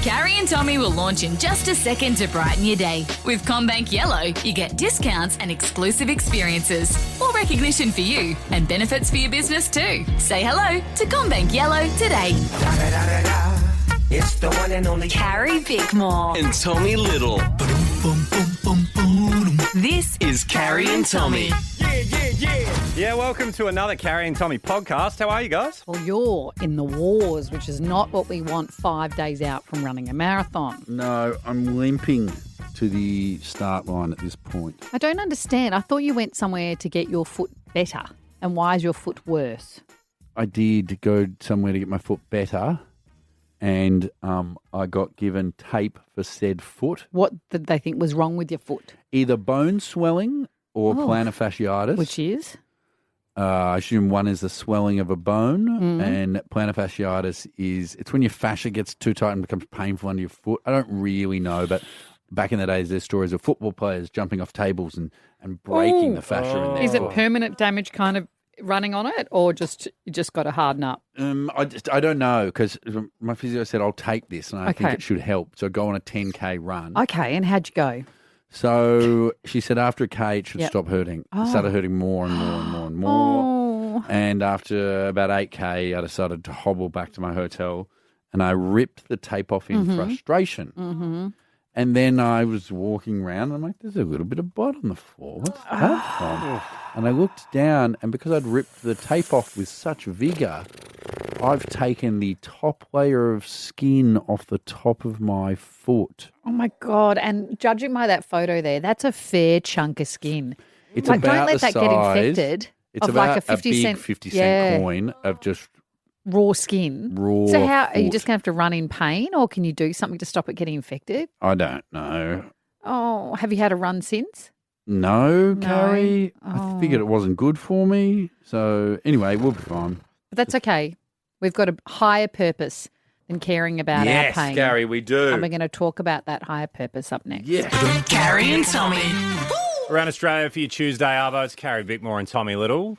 Carrie and Tommy will launch in just a second to brighten your day. With CommBank Yellow, you get discounts and exclusive experiences. More recognition for you and benefits for your business too. Say hello to CommBank Yellow today. It's the one and only Carrie Bickmore. And Tommy Little. This Is Carrie and Tommy. Yeah, welcome to another Carrie and Tommy podcast. How are you guys? Well, you're in the wars, which is not what we want 5 days out from running a marathon. No, I'm limping to the start line at this point. I don't understand. I thought you went somewhere to get your foot better. And why is your foot worse? I did go somewhere to get my foot better, and I got given tape for said foot. What did they think was wrong with your foot? Either bone swelling or plantar fasciitis. Which is? I assume one is the swelling of a bone, and plantar fasciitis it's when your fascia gets too tight and becomes painful under your foot. I don't really know, but back in the days, there's stories of football players jumping off tables and breaking the fascia in their Is it foot. permanent damage kind of running on it, or you just got to harden up? I don't know, because my physio said I'll take this and I think Okay. it should help. So go on a 10K run. Okay, and how'd you go? So she said after a K it should Yep. stop hurting. It started hurting more and more and more and more. Oh, And after about 8K, I decided to hobble back to my hotel and I ripped the tape off in frustration. Mm-hmm. And then I was walking around and I'm like, there's a little bit of blood on the floor. What's that from? And I looked down, and because I'd ripped the tape off with such vigor, I've taken the top layer of skin off the top of my foot. oh my God. And judging by that photo there, that's a fair chunk of skin. It's Like, about don't let the that size, get infected. It's of about like a 50 big cent 50 yeah, cent coin of just raw skin. raw So how are you foot. just going to have to run in pain, or can you do something to stop it getting infected? I don't know. Oh, have you had a run since? No, Carrie. I Oh. figured it wasn't good for me. So anyway, we'll be fine. But that's okay. We've got a higher purpose than caring about our pain. Carrie, we do. And we're going to talk about that higher purpose up next. Yeah. Carrie and Tommy. Around Australia for your Tuesday Arvo, it's Carrie Bickmore and Tommy Little.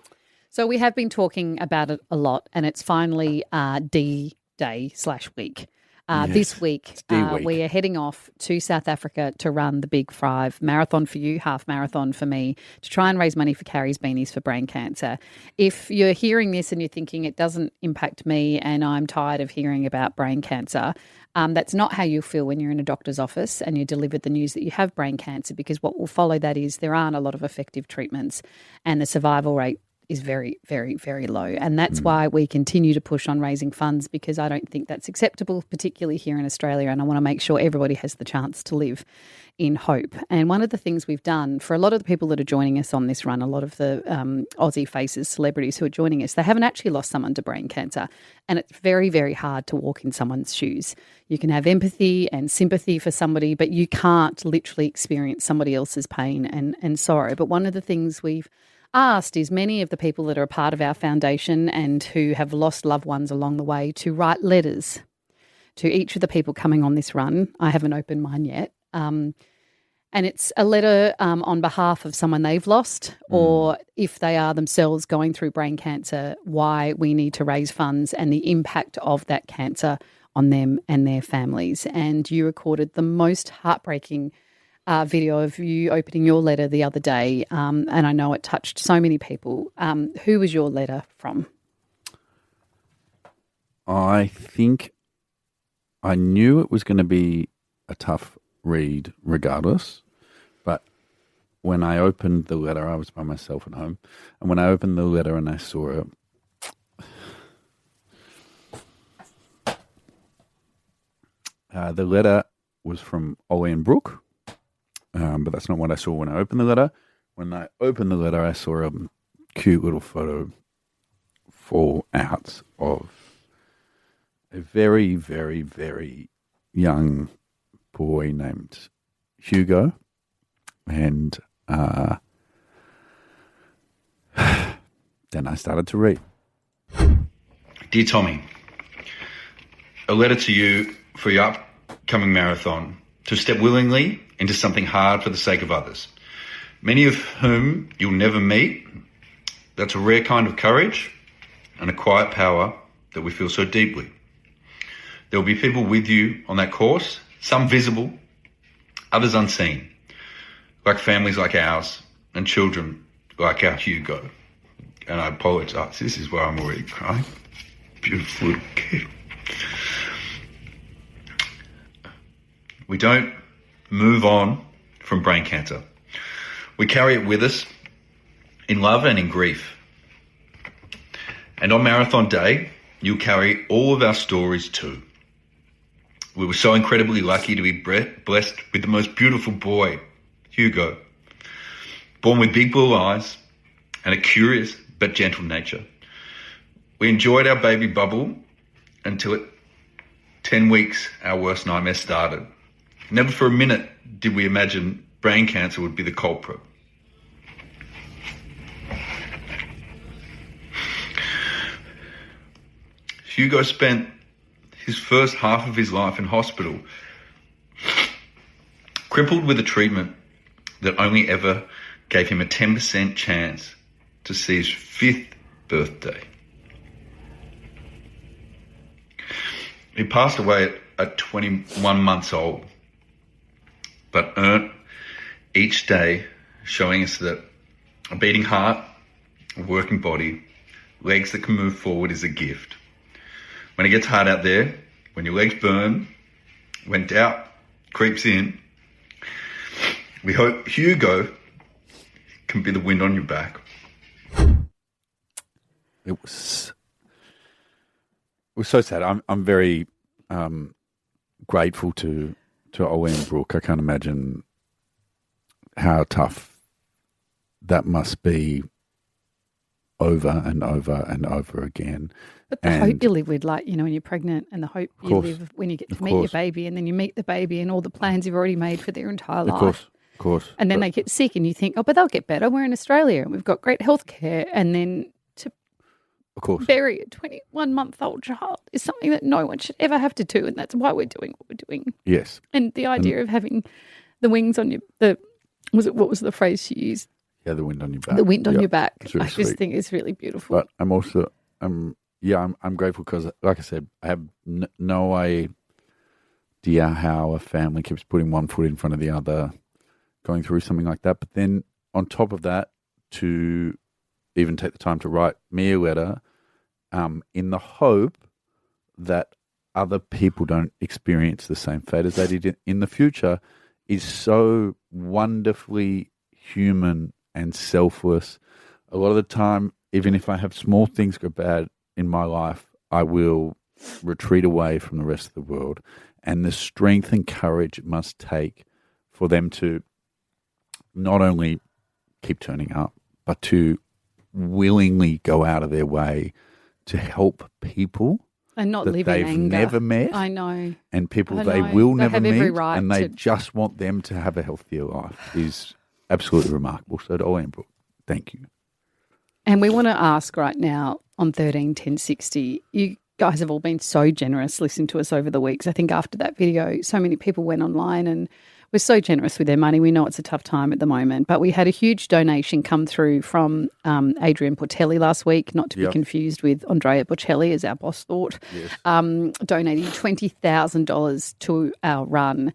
So we have been talking about it a lot, and it's finally D-Day/week. This week, D-week. we are heading off to South Africa to run the Big 5 marathon for you, half marathon for me, to try and raise money for Carrie's Beanies for brain cancer. If you're hearing this and you're thinking it doesn't impact me and I'm tired of hearing about brain cancer, that's not how you feel when you're in a doctor's office and you're delivered the news that you have brain cancer, because what will follow that is there aren't a lot of effective treatments and the survival rate is very, very, very low. And that's why we continue to push on raising funds, because I don't think that's acceptable, particularly here in Australia. And I want to make sure everybody has the chance to live in hope. And one of the things we've done for a lot of the people that are joining us on this run, a lot of the Aussie faces, celebrities who are joining us, they haven't actually lost someone to brain cancer. And it's very, very hard to walk in someone's shoes. You can have empathy and sympathy for somebody, but you can't literally experience somebody else's pain and sorrow. But one of the things we've asked is many of the people that are a part of our foundation and who have lost loved ones along the way to write letters to each of the people coming on this run. I haven't opened mine yet. And it's a letter on behalf of someone they've lost, or if they are themselves going through brain cancer, why we need to raise funds and the impact of that cancer on them and their families. And you recorded the most heartbreaking video of you opening your letter the other day, and I know it touched so many people. Who was your letter from? I think I knew it was going to be a tough read regardless, but when I opened the letter, I was by myself at home, and when I opened the letter and I saw it, the letter was from Ollie and Brooke, but that's not what I saw when I opened the letter. When I opened the letter, I saw a cute little photo fall out of a very, very, very young boy named Hugo. And then I started to read. Dear Tommy, a letter to you for your upcoming marathon, to step willingly into something hard for the sake of others, many of whom you'll never meet. That's a rare kind of courage and a quiet power that we feel so deeply. There will be people with you on that course, some visible, others unseen, like families like ours and children like our Hugo. And I apologise, this is where I'm already crying. Beautiful little kid. We don't move on from brain cancer. We carry it with us in love and in grief. And on Marathon Day, you'll carry all of our stories too. We were so incredibly lucky to be blessed with the most beautiful boy, Hugo, born with big blue eyes and a curious but gentle nature. We enjoyed our baby bubble until at 10 weeks our worst nightmare started. Never for a minute did we imagine brain cancer would be the culprit. Hugo spent his first half of his life in hospital, crippled with a treatment that only ever gave him a 10% chance to see his 5th birthday. He passed away at 21 months old, but earned each day showing us that a beating heart, a working body, legs that can move forward is a gift. When it gets hard out there, when your legs burn, when doubt creeps in, we hope Hugo can be the wind on your back. It was so sad. I'm very grateful to Ollie and Brooke. I can't imagine how tough that must be over and over and over again. But the hope you live with, like, you know, when you're pregnant, and the hope you live when you get to meet your baby, and then you meet the baby and all the plans you've already made for their entire life. Of course. And then they get sick and you think, oh, but they'll get better. We're in Australia and we've got great health care. And then to bury a 21-month-old child is something that no one should ever have to do. And that's why we're doing what we're doing. Yes. And the idea of having the wings on your, what was the phrase she used? Yeah, the wind on your back. The wind on your back. Really I just think it's really beautiful. But I'm also, I'm grateful because, like I said, I have no idea how a family keeps putting one foot in front of the other, going through something like that. But then on top of that, to even take the time to write me a letter in the hope that other people don't experience the same fate as they did in the future is so wonderfully human and selfless. A lot of the time, even if I have small things go bad in my life, I will retreat away from the rest of the world. And the strength and courage it must take for them to not only keep turning up, but to willingly go out of their way to help people and not that live they've in anger. never met. I know. And people I they know. will They never have every meet, right and they to- just want them to have a healthier life is absolutely remarkable. So to Ollie and Brooke, thank you. And we want to ask right now on 13 10 60, you guys have all been so generous listening to us over the weeks. I think after that video, so many people went online and were so generous with their money. We know it's a tough time at the moment, but we had a huge donation come through from Adrian Portelli last week, not to be confused with Andrea Bocelli, as our boss thought, donating $20,000 to our run.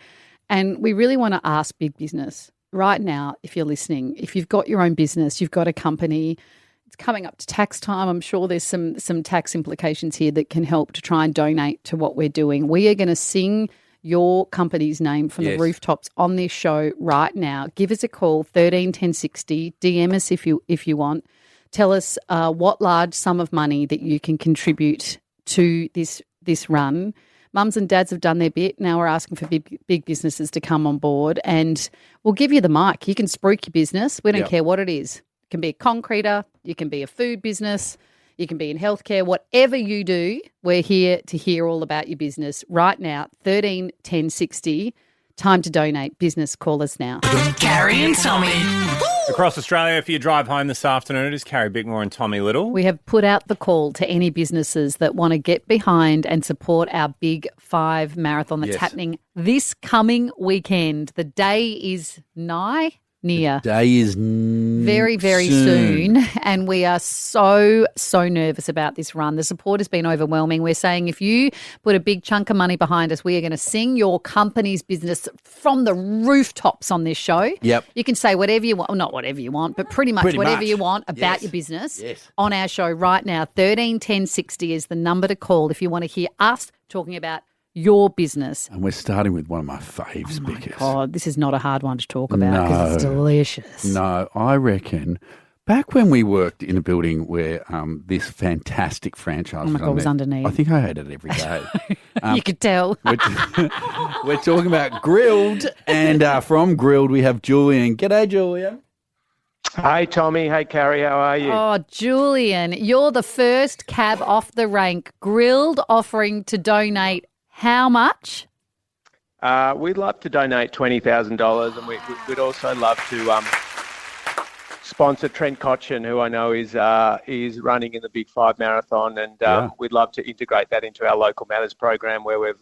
And we really want to ask big business right now, if you're listening, if you've got your own business, you've got a company, it's coming up to tax time. I'm sure there's some tax implications here that can help to try and donate to what we're doing. We are going to sing your company's name from the rooftops on this show right now. Give us a call, 13 10 60. DM us if you want. Tell us what large sum of money that you can contribute to this run. Mums and dads have done their bit. Now we're asking for big businesses to come on board, and we'll give you the mic. You can spruik your business. We don't care what it is. It can be a concreter. You can be a food business. You can be in healthcare. Whatever you do, we're here to hear all about your business right now. 13 10 60. Time to donate. Business, call us now. Carrie and Tommy. Across Australia, if you drive home this afternoon, it is Carrie, Bickmore and Tommy Little. We have put out the call to any businesses that want to get behind and support our Big 5 marathon that's happening this coming weekend. The day is nigh. near. Day is Very, very soon. And we are so nervous about this run. The support has been overwhelming. We're saying if you put a big chunk of money behind us, we are going to sing your company's business from the rooftops on this show. Yep. You can say whatever you want, well, not whatever you want, but pretty much whatever you want about your business on our show right now. 13 10 60 is the number to call if you want to hear us talking about your business. And we're starting with one of my faves, Bickers. God, this is not a hard one to talk about because it's delicious. No, I reckon back when we worked in a building where this fantastic franchise was underneath. I think I ate it every day. You could tell. We're talking about Grilled, and from Grilled we have Julian. G'day, Julian. Hey, Tommy. Hey, Carrie. How are you? Oh, Julian, you're the first cab off the rank. Grilled offering to donate how much? We'd love to donate $20,000, and we'd also love to sponsor Trent Cotchin, who I know is running in the Big 5 Marathon, and we'd love to integrate that into our Local Matters program, where we've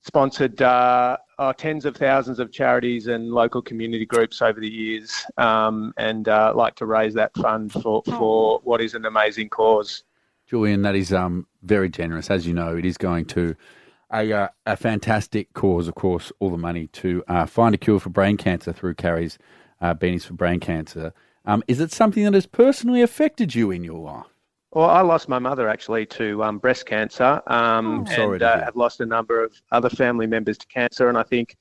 sponsored tens of thousands of charities and local community groups over the years, and like to raise that fund for what is an amazing cause. Julian, that is very generous. As you know, it is going to a fantastic cause, of course, all the money to find a cure for brain cancer through Carrie's Beanies for Brain Cancer. Is it something that has personally affected you in your life? Well, I lost my mother actually to breast cancer, and have lost a number of other family members to cancer. And I think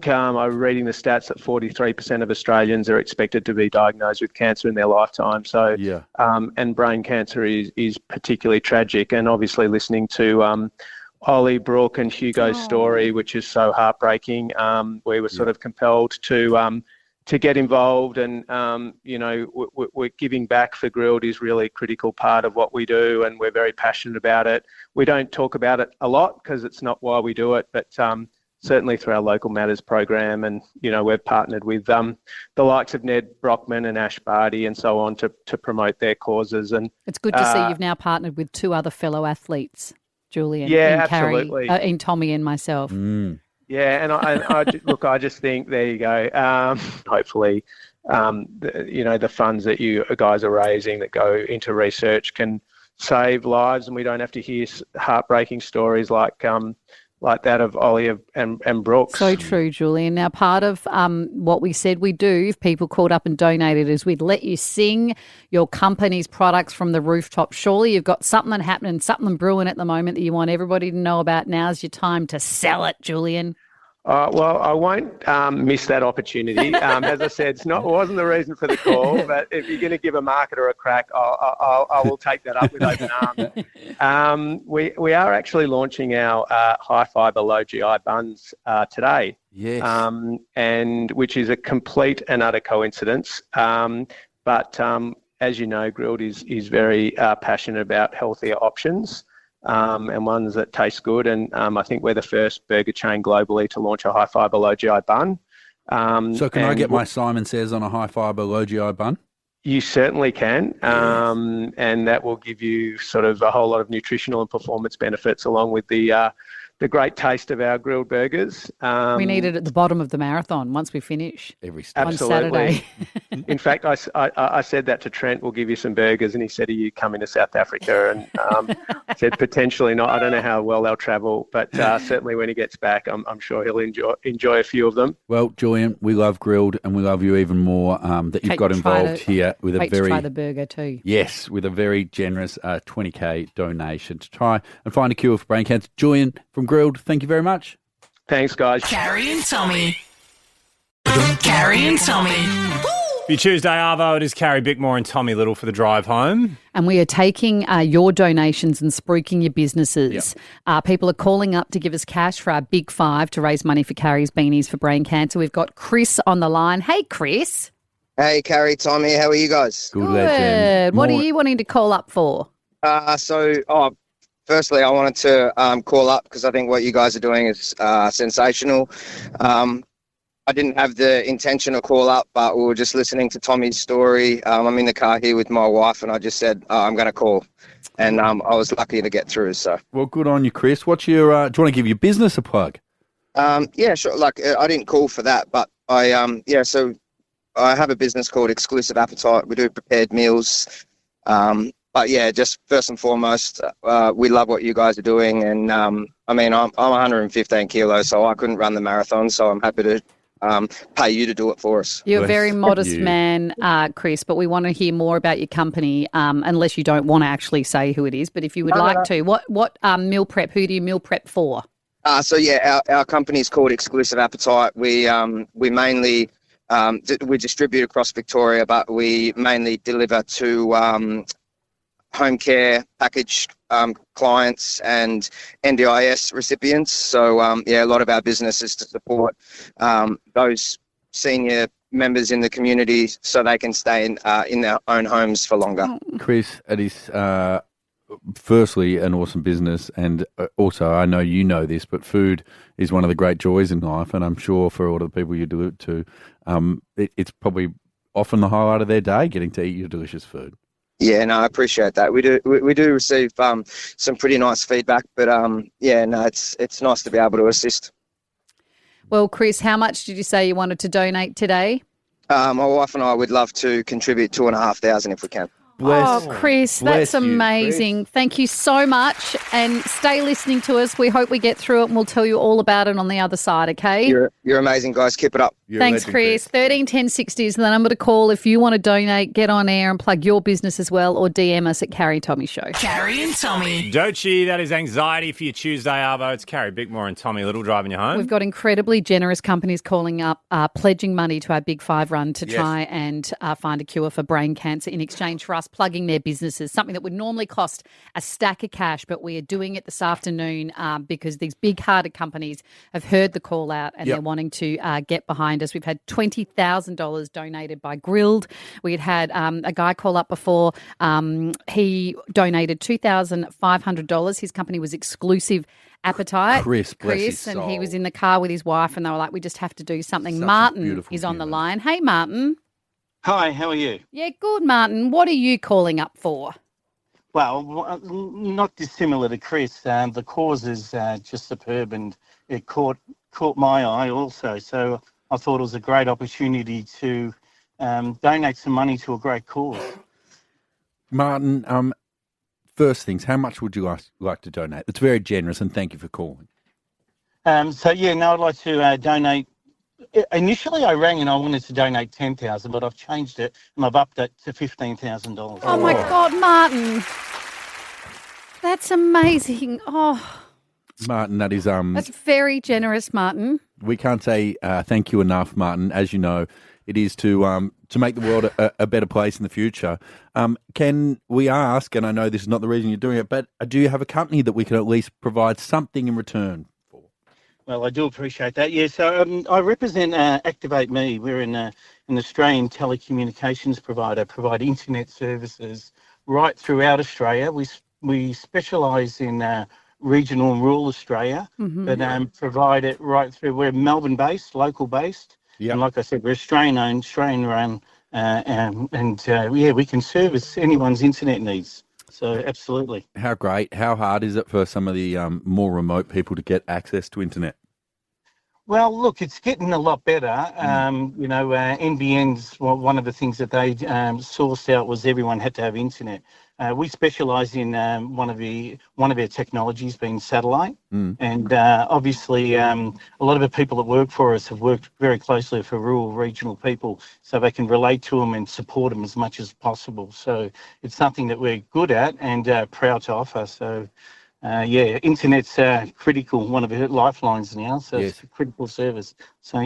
I'm reading the stats that 43% of Australians are expected to be diagnosed with cancer in their lifetime. So, and brain cancer is particularly tragic. And obviously, listening to Ollie, Brooke, and Hugo's story, which is so heartbreaking, we were sort of compelled to get involved, and we're giving back for Grilled is really a critical part of what we do, and we're very passionate about it. We don't talk about it a lot because it's not why we do it, but certainly through our Local Matters program, and we've partnered with the likes of Ned Brockman and Ash Barty and so on to promote their causes. And it's good to see you've now partnered with two other fellow athletes, Julian, absolutely. Carrie, in Tommy and myself. Yeah, and I look, I just think there you go. Hopefully, the funds that you guys are raising that go into research can save lives, and we don't have to hear heartbreaking stories like that of Ollie and Brooks. So true, Julian. Now, part of what we said we do, if people called up and donated, is we'd let you sing your company's products from the rooftop. Surely you've got something happening, something brewing at the moment that you want everybody to know about. Now's your time to sell it, Julian. Well, I won't miss that opportunity. As I said, it wasn't the reason for the call, but if you're going to give a marketer a crack, I will take that up with open arms. We are actually launching our high fibre, low GI buns today. Yes. And which is a complete and utter coincidence. But as you know, Grilled is very passionate about healthier options. And ones that taste good. And I think we're the first burger chain globally to launch a high fibre, low GI bun. So can I get my Simon Says on a high fibre, low GI bun? You certainly can. And that will give you sort of a whole lot of nutritional and performance benefits along with the great taste of our grilled burgers. We need it at the bottom of the marathon once we finish. Every step. On Saturday. In fact, I said that to Trent, we'll give you some burgers, and he said, are you coming to South Africa? And I said, potentially not. I don't know how well they'll travel, but certainly when he gets back, I'm sure he'll enjoy a few of them. Well, Julian, we love Grilled, and we love you even more that you've got involved here with a very... try the burger too. Yes, with a very generous $20,000 donation to try and find a cure for brain cancer. Julian from Grilled, thank you very much. Thanks, guys. Carrie and Tommy. Carrie and Tommy. For your Tuesday Arvo, it is Carrie, Bickmore and Tommy Little for the drive home. And we are taking your donations and spruiking your businesses. Yep. People are calling up to give us cash for our Big 5 to raise money for Carrie's Beanies for Brain Cancer. We've got Chris on the line. Hey, Chris. Hey, Carrie, Tommy. How are you guys? Good. Legend. What are you wanting to call up for? Firstly, I wanted to call up because I think what you guys are doing is sensational. I didn't have the intention to call up, but we were just listening to Tommy's story. I'm in the car here with my wife, and I just said, I'm going to call. And I was lucky to get through. So, well, good on you, Chris. What's your? Do you want to give your business a plug? Yeah, sure. Like I didn't call for that, but So I have a business called Exclusive Appetite. We do prepared meals. But yeah, just first and foremost, we love what you guys are doing. And I'm 115 kilos, so I couldn't run the marathon. So I'm happy to pay you to do it for us. You're a very modest man, Chris, but we want to hear more about your company, unless you don't want to actually say who it is. But if you would like to, what meal prep, who do you meal prep for? Our company is called Exclusive Appetite. We mainly we distribute across Victoria, but we mainly deliver to home care package clients and NDIS recipients. So a lot of our business is to support those senior members in the community so they can stay in their own homes for longer. Chris, it is firstly an awesome business, and also I know you know this, but food is one of the great joys in life, and I'm sure for all the people you do it to, it's probably often the highlight of their day, getting to eat your delicious food. Yeah, no, I appreciate that. We do receive some pretty nice feedback, but it's nice to be able to assist. Well, Chris, how much did you say you wanted to donate today? My wife and I would love to contribute $2,500 if we can. Chris, that's amazing. Chris. Thank you so much, and stay listening to us. We hope we get through it, and we'll tell you all about it on the other side, okay? You're amazing, guys. Keep it up. Thanks, Chris. 131060 is the number to call if you want to donate, get on air and plug your business as well, or DM us at Carrie and Tommy Show. Carrie and Tommy. Dochi, that is anxiety for your Tuesday, Arvo. It's Carrie, Bickmore and Tommy Little driving you home. We've got incredibly generous companies calling up, pledging money to our Big Five run to try and find a cure for brain cancer in exchange for us plugging their businesses, something that would normally cost a stack of cash, but we are doing it this afternoon because these big-hearted companies have heard the call out and they're wanting to get behind us. We've had $20,000 donated by Grilled. We had a guy call up before. He donated $2,500. His company was Exclusive Appetite. Chris, bless his and soul. he was in the car with his wife and they were like, we just have to do something. Martin is on the line. Hey, Martin. Hi, how are you? Yeah, good, Martin. What are you calling up for? Well, not dissimilar to Chris. The cause is just superb, and it caught my eye also. So I thought it was a great opportunity to donate some money to a great cause. Martin, first things, how much would you like to donate? It's very generous, and thank you for calling. I'd like to donate. Initially, I rang and I wanted to donate $10,000, but I've changed it and I've upped it to $15,000. Oh my God, Martin, that's amazing! Oh, Martin, that is that's very generous, Martin. We can't say thank you enough, Martin. As you know, it is to make the world a better place in the future. Can we ask? And I know this is not the reason you're doing it, but do you have a company that we can at least provide something in return? Well, I do appreciate that. Yeah, so I represent Activate Me. We're an Australian telecommunications provider, provide internet services right throughout Australia. We specialise in regional and rural Australia, but provide it right through. We're Melbourne-based, local-based, and like I said, we're Australian-owned, Australian-run, we can service anyone's internet needs. So absolutely. How great. How hard is it for some of the more remote people to get access to internet? Well, look, it's getting a lot better. NBN's one of the things that they sourced out was everyone had to have internet. We specialise in one of our technologies being satellite, and obviously a lot of the people that work for us have worked very closely for rural, regional people, so they can relate to them and support them as much as possible. So it's something that we're good at and proud to offer. So. Internet's critical, one of our lifelines now, so it's a critical service. So,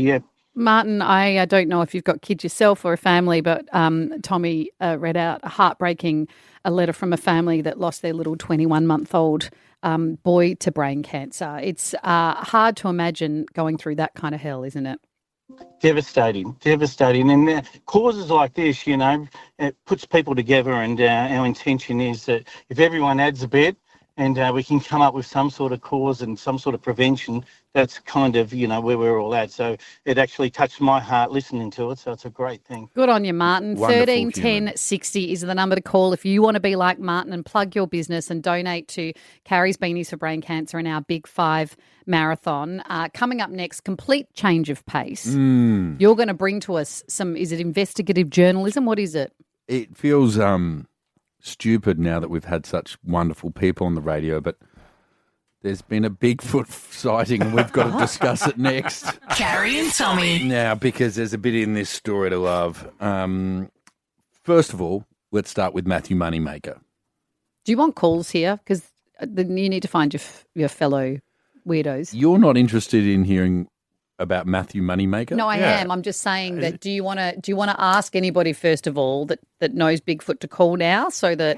Martin, I don't know if you've got kids yourself or a family, but Tommy read out a letter from a family that lost their little 21-month-old boy to brain cancer. It's hard to imagine going through that kind of hell, isn't it? Devastating. And causes like this, it puts people together, and our intention is that if everyone adds a bit, and we can come up with some sort of cause and some sort of prevention. That's kind of, where we're all at. So it actually touched my heart listening to it. So it's a great thing. Good on you, Martin. Wonderful 13 10 60 is the number to call if you want to be like Martin and plug your business and donate to Carrie's Beanies for Brain Cancer and our Big 5 marathon. Coming up next, complete change of pace. You're going to bring to us is it investigative journalism? What is it? It feels stupid now that we've had such wonderful people on the radio, but there's been a Bigfoot sighting and we've got to discuss it next. Carrie and Tommy. Now, because there's a bit in this story to love. First of all, let's start with Matthew Moneymaker. Do you want calls here? Because you need to find your fellow weirdos. You're not interested in hearing about Matthew Moneymaker? No, I am. I'm just saying that do you want to ask anybody, first of all, that knows Bigfoot to call now so that...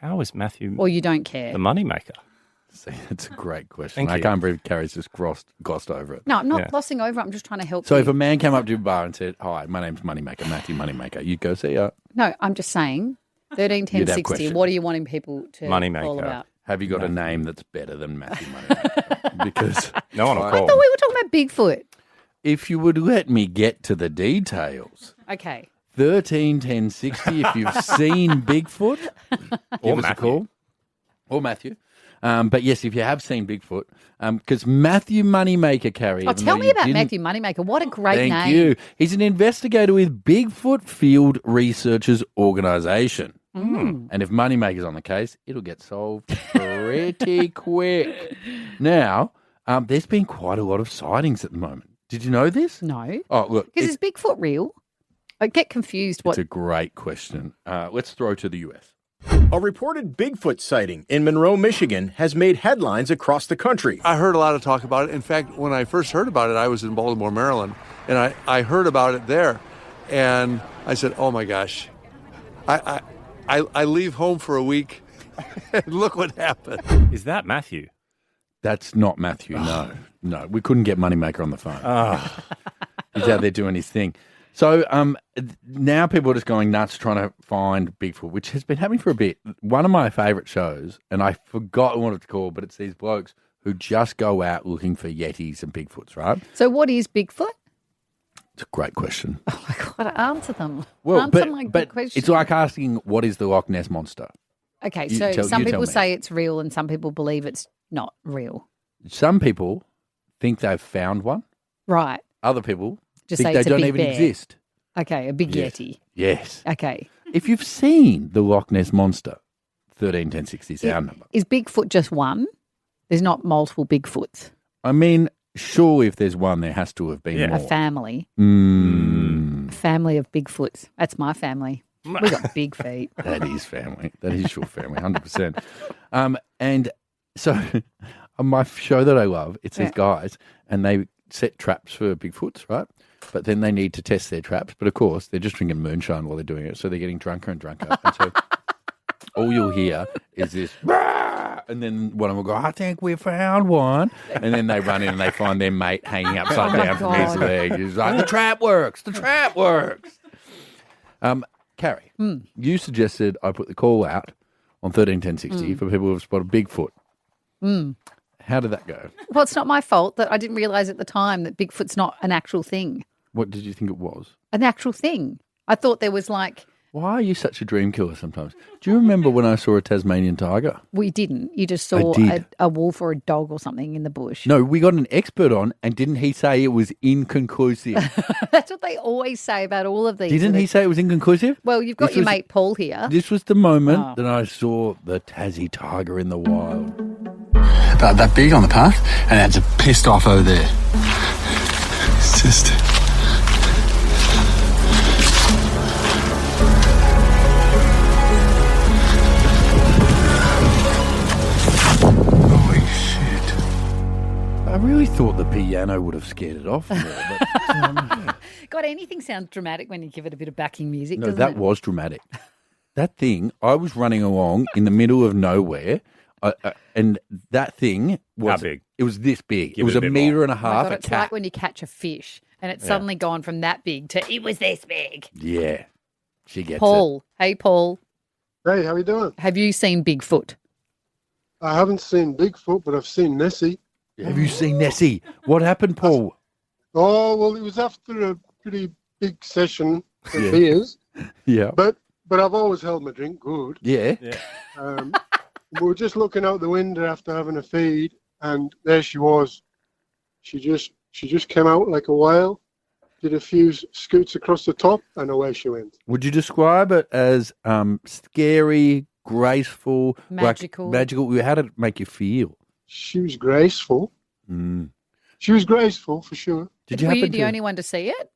How is Matthew... Or you don't care? The moneymaker? See, that's a great question. Thank I you. can't believe Carrie's just glossed over it. No, I'm not glossing over it. I'm just trying to help So you. if a man came up to your bar and said, "Hi, my name's Moneymaker, Matthew Moneymaker," you'd go, "See ya." No, I'm just saying 13, 10, You'd have 60. questions. What are you wanting people to Moneymaker. call about? Have you got a name that's better than Matthew Moneymaker? Because No one will I call. thought we were talking about Bigfoot. if you would let me get to the details. Okay. 13 10 60 if you've seen Bigfoot. Or give us a Matthew. call. Or Matthew. But yes, if you have seen Bigfoot, because Matthew Moneymaker, Carrie. Oh, even tell though me you about didn't- Matthew Moneymaker. What a great Thank name. you. He's an investigator with Bigfoot Field Researchers Organisation. And if Moneymaker's on the case, it'll get solved pretty quick. Now, there's been quite a lot of sightings at the moment. Did you know this? No. Oh, look. Because is Bigfoot real? I get confused. It's a great question. Let's throw to the US. A reported Bigfoot sighting in Monroe, Michigan has made headlines across the country. I heard a lot of talk about it. In fact, when I first heard about it, I was in Baltimore, Maryland, and I heard about it there. And I said, oh, my gosh, I leave home for a week, and look what happened. Is that Matthew? That's not Matthew, no. No, we couldn't get Moneymaker on the phone. He's out there doing his thing. So now people are just going nuts trying to find Bigfoot, which has been happening for a bit. One of my favourite shows, and I forgot what it's called, but it's these blokes who just go out looking for Yetis and Bigfoots, right? So what is Bigfoot? It's a great question. Oh, my God, answer them. Well, answer but, my good but question. it's like asking, what is the Loch Ness Monster? Okay, You so tell- some you tell people me. say it's real and some people believe it's not real. Some people think they've found one. Right. Other people Just think say they it's a don't big even bear. exist. Okay, a big Yes. Yeti. Yes. Okay. If you've seen the Loch Ness Monster, 13 10 60 is our number. Is Bigfoot just one? There's not multiple Bigfoots. I mean, surely if there's one, there has to have been A more. family. Mm. A family of Bigfoots. That's my family. We got big feet. That is family. That is your family, 100%. And so on my show that I love, it's these guys, and they set traps for Bigfoots, right? But then they need to test their traps. But of course, they're just drinking moonshine while they're doing it. So they're getting drunker and drunker. And so all you'll hear is this, "Rah!" And then one of them will go, I think we found one. And then they run in and they find their mate hanging upside down from his leg. He's like, the trap works. The trap works. Carrie, you suggested I put the call out on 13 10 60 for people who have spotted Bigfoot. How did that go? Well, it's not my fault that I didn't realise at the time that Bigfoot's not an actual thing. What did you think it was? An actual thing. I thought there was like, Why are you such a dream killer sometimes? Do you remember when I saw a Tasmanian tiger? we didn't. You just saw did. a wolf or a dog or something in the bush. No, we got an expert on, and didn't he say it was inconclusive? That's what they always say about all of these. Didn't he say it was inconclusive? Well, you've got This your was- mate Paul here. This was the moment that I saw the Tassie tiger in the wild. That big on the path, and it's pissed off over there. It's just. Holy shit. I really thought the piano would have scared it off more, but God, anything sounds dramatic when you give it a bit of backing music, no, doesn't that it? was dramatic. That thing, I was running along in the middle of nowhere, and that thing was How big? It was this big. Give it was it a a bit metre more. and a Oh my half. God, a it's cat. like when you catch a fish and it's suddenly gone from that big to it was this big. Yeah, she gets it. Paul, hey Paul, Hey, how are you doing? have you seen Bigfoot? I haven't seen Bigfoot, but I've seen Nessie. Have you seen Nessie? What happened, Paul? Oh, well, it was after a pretty big session of beers. Yeah. But I've always held my drink good. Yeah. We were just looking out the window after having a feed, and there she was. She just came out like a whale, did a few scoots across the top, and away she went. Would you describe it as scary, graceful, magical? Magical. How did it make you feel? She was graceful. She was graceful for sure. Were you the only one to see it?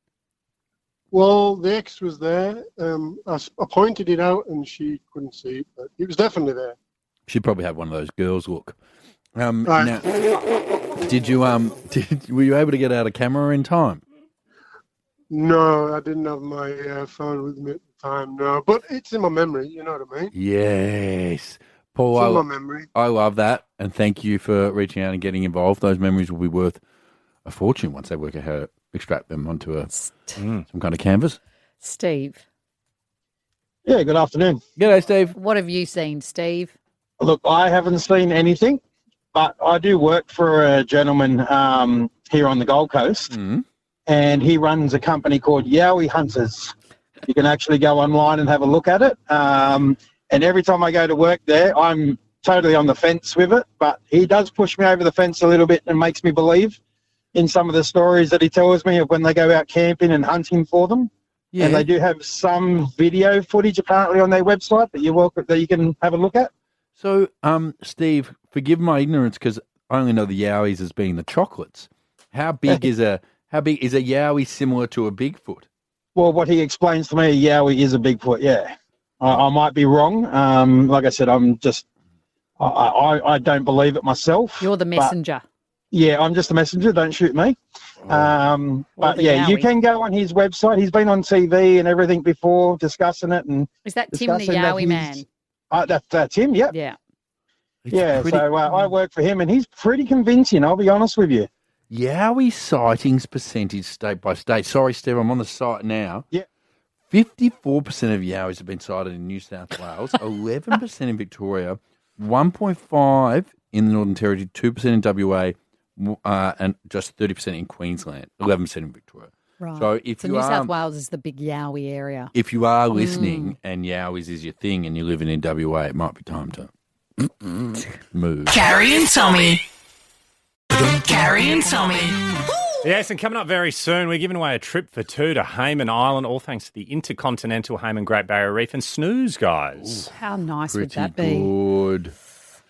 Well, the ex was there. I pointed it out, and she couldn't see it, but it was definitely there. She probably had one of those girls look. Now, did you were you able to get out of camera in time? No, I didn't have my phone with me at the time. No, but it's in my memory. You know what I mean? Yes, Paul. It's in my memory. I love that, and thank you for reaching out and getting involved. Those memories will be worth a fortune once they work out how to extract them onto some kind of canvas. Steve. Yeah, good afternoon. G'day, Steve. What have you seen, Steve? Look, I haven't seen anything, but I do work for a gentleman here on the Gold Coast, and he runs a company called Yowie Hunters. You can actually go online and have a look at it. And every time I go to work there, I'm totally on the fence with it, but he does push me over the fence a little bit and makes me believe in some of the stories that he tells me of when they go out camping and hunting for them. Yeah. And they do have some video footage apparently on their website that you can have a look at. So, Steve, forgive my ignorance because I only know the Yowies as being the chocolates. How big is a Yowie similar to a Bigfoot? Well, what he explains to me, Yowie is a Bigfoot. Yeah, I might be wrong. Like I said, I don't believe it myself. You're the messenger. Yeah, I'm just a messenger. Don't shoot me. But yeah, you can go on his website. He's been on TV and everything before discussing it. And is that Tim the Yowie man? That's him. Yep. Yeah. So I work for him, and he's pretty convincing. I'll be honest with you. Yowie sightings percentage state by state. Sorry, Steve, I'm on the site now. Yeah. 54% of Yowies have been sighted in New South Wales, 11% in Victoria, 1.5% in the Northern Territory, 2% in WA, and just 30% in Queensland, 11% in Victoria. Right. So if New South Wales is the big Yowie area. If you are listening and Yowies is your thing and you're living in WA, it might be time to move. Carrie and Tommy. Carrie and Tommy. Yes, and coming up very soon, we're giving away a trip for two to Hayman Island, all thanks to the Intercontinental Hayman Great Barrier Reef and Snooze, guys. How nice would Pretty that be? good.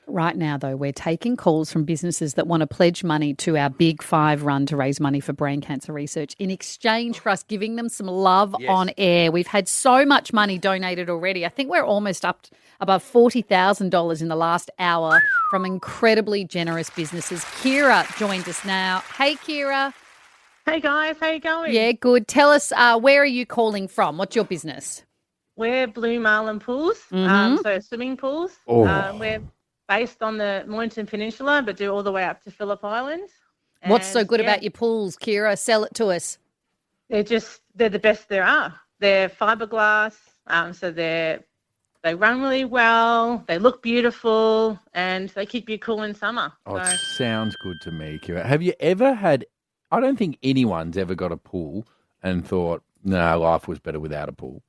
Right now, though, we're taking calls from businesses that want to pledge money to our Big 5 run to raise money for brain cancer research in exchange for us giving them some love on air. We've had so much money donated already. I think we're almost up above $40,000 in the last hour from incredibly generous businesses. Kira joined us now. Hey, Kira. Hey, guys. How you going? Yeah, good. Tell us, where are you calling from? What's your business? We're Blue Marlin Pools, so swimming pools. We're based on the Mornington Peninsula, but do all the way up to Phillip Island. What's so good about your pools, Kira? Sell it to us. They're the best there are. They're fiberglass, so they run really well, they look beautiful, and they keep you cool in summer. Oh, it sounds good to me, Kira. Have you ever had, I don't think anyone's ever got a pool and thought, no, life was better without a pool.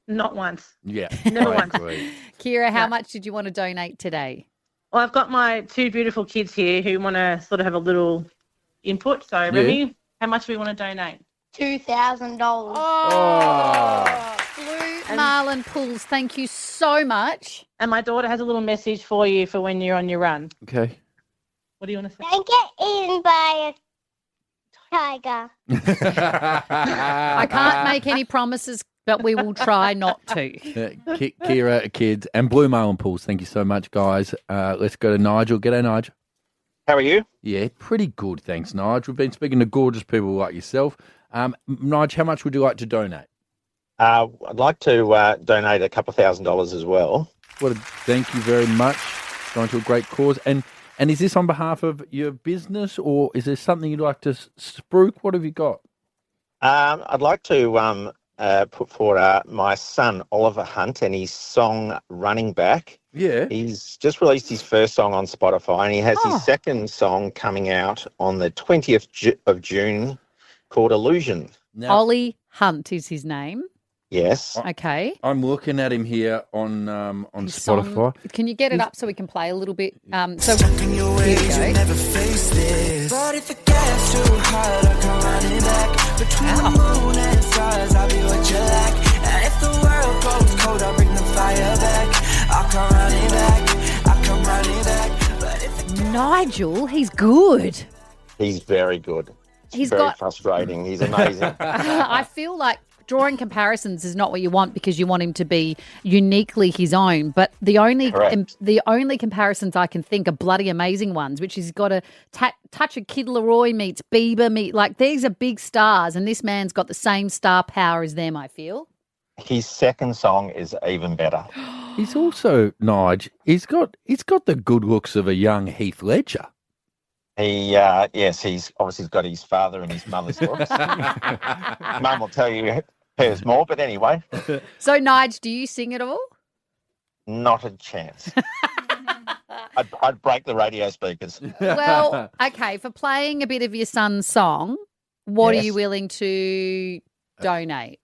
Not once. Yeah, never I once. agree. Kira, how much did you want to donate today? Well, I've got my two beautiful kids here who want to sort of have a little input. So, Remy, how much do we want to donate? $2,000. Oh, Blue Marlin Pools, thank you so much. And my daughter has a little message for you for when you're on your run. Okay. What do you want to say? Don't get eaten by a tiger. I can't make any promises, but we will try not to. Kira, kids, and Blue Marlin Pools, thank you so much, guys. Let's go to Nigel. G'day, Nigel. How are you? Yeah, pretty good, thanks, Nigel. We've been speaking to gorgeous people like yourself. Nigel, how much would you like to donate? I'd like to donate a couple of $1,000s as well. Well, thank you very much. Going to a great cause. And is this on behalf of your business, or is there something you'd like to spruik? What have you got? I'd like to put forward my son Oliver Hunt and his song Running Back. Yeah. He's just released his first song on Spotify, and he has his second song coming out on the 20th of June called Illusion. Ollie Hunt is his name. Yes. Okay. I'm looking at him here on His Spotify. song- Can you get it up so we can play a little bit? So here we go. But if it gets too hard, I'll come running back. Between the moon and stars, I'll be what you lack. And if the world goes cold, I'll bring the fire back. I'll come running back. I'll come running back. But if Nigel, he's good. He's very good. He's very got- frustrating. He's amazing. I feel like drawing comparisons is not what you want because you want him to be uniquely his own. But the only comparisons I can think are bloody amazing ones, which is he's got a touch of Kid Laroi meets Bieber, like these are big stars, and this man's got the same star power as them, I feel. His second song is even better. He's also, Nige, he's got the good looks of a young Heath Ledger. Yes, he's obviously got his father and his mother's looks. Mum will tell you hers more, but anyway. So, Nige, do you sing at all? Not a chance. I'd break the radio speakers. Well, okay, for playing a bit of your son's song, what are Yes. you willing to donate?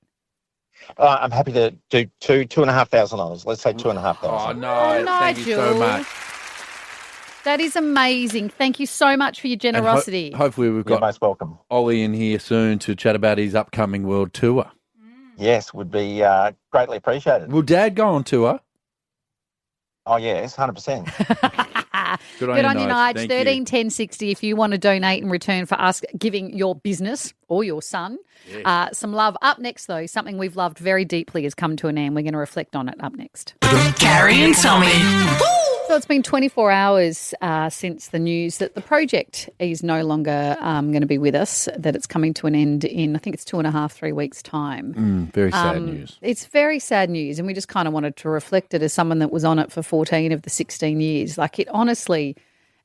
I'm happy to do $2,500. Let's say $2,500. Oh, no, thank you so Nigel. much. That is amazing. Thank you so much for your generosity. Hopefully we've got most welcome. Ollie in here soon to chat about his upcoming world tour. Yes, would be greatly appreciated. Will Dad go on tour? Oh, yes, 100%. Good Good on you, Nige. Nige. Thank you. 13 10 60 if you want to donate in return for us giving your business or your son some love. Up next, though, something we've loved very deeply has come to an end. We're going to reflect on it up next. Carrie and Tommy. So it's been 24 hours since the news that the project is no longer going to be with us, that it's coming to an end in, I think it's 2.5, 3 weeks' time. Very sad news. It's very sad news, and we just kind of wanted to reflect it as someone that was on it for 14 of the 16 years. Like, it honestly,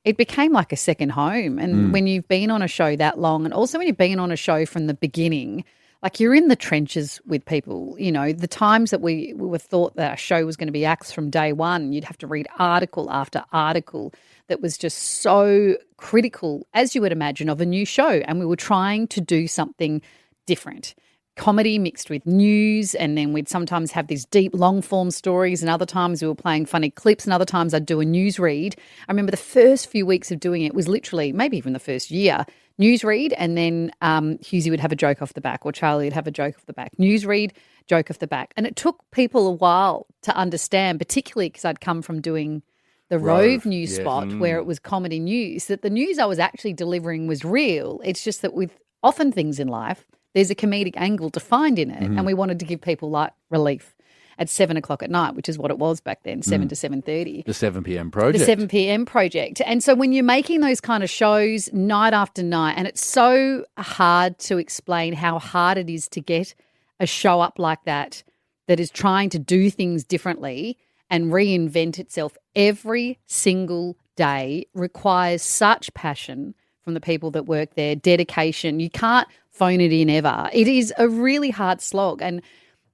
it became like a second home. And when you've been on a show that long, and also when you've been on a show from the beginning, like, you're in the trenches with people. You know, the times that we were thought that our show was going to be axed from day one, you'd have to read article after article that was just so critical, as you would imagine, of a new show. And we were trying to do something different. Comedy mixed with news, and then we'd sometimes have these deep long-form stories, and other times we were playing funny clips, and other times I'd do a newsread. I remember the first few weeks of doing it was literally, maybe even the first year, newsread, and then Husey would have a joke off the back, or Charlie would have a joke off the back. Newsread, joke off the back. And it took people a while to understand, particularly because I'd come from doing the Rove news spot where it was comedy news, that the news I was actually delivering was real. It's just that with often things in life, there's a comedic angle to find in it, and we wanted to give people light relief at 7 o'clock at night, which is what it was back then, 7 to 7:30. The 7 p.m. project. The 7 p.m. project. And so when you're making those kind of shows night after night, and it's so hard to explain how hard it is to get a show up like that is trying to do things differently and reinvent itself every single day, requires such passion from the people that work there, dedication. You can't phone it in ever. It is a really hard slog. And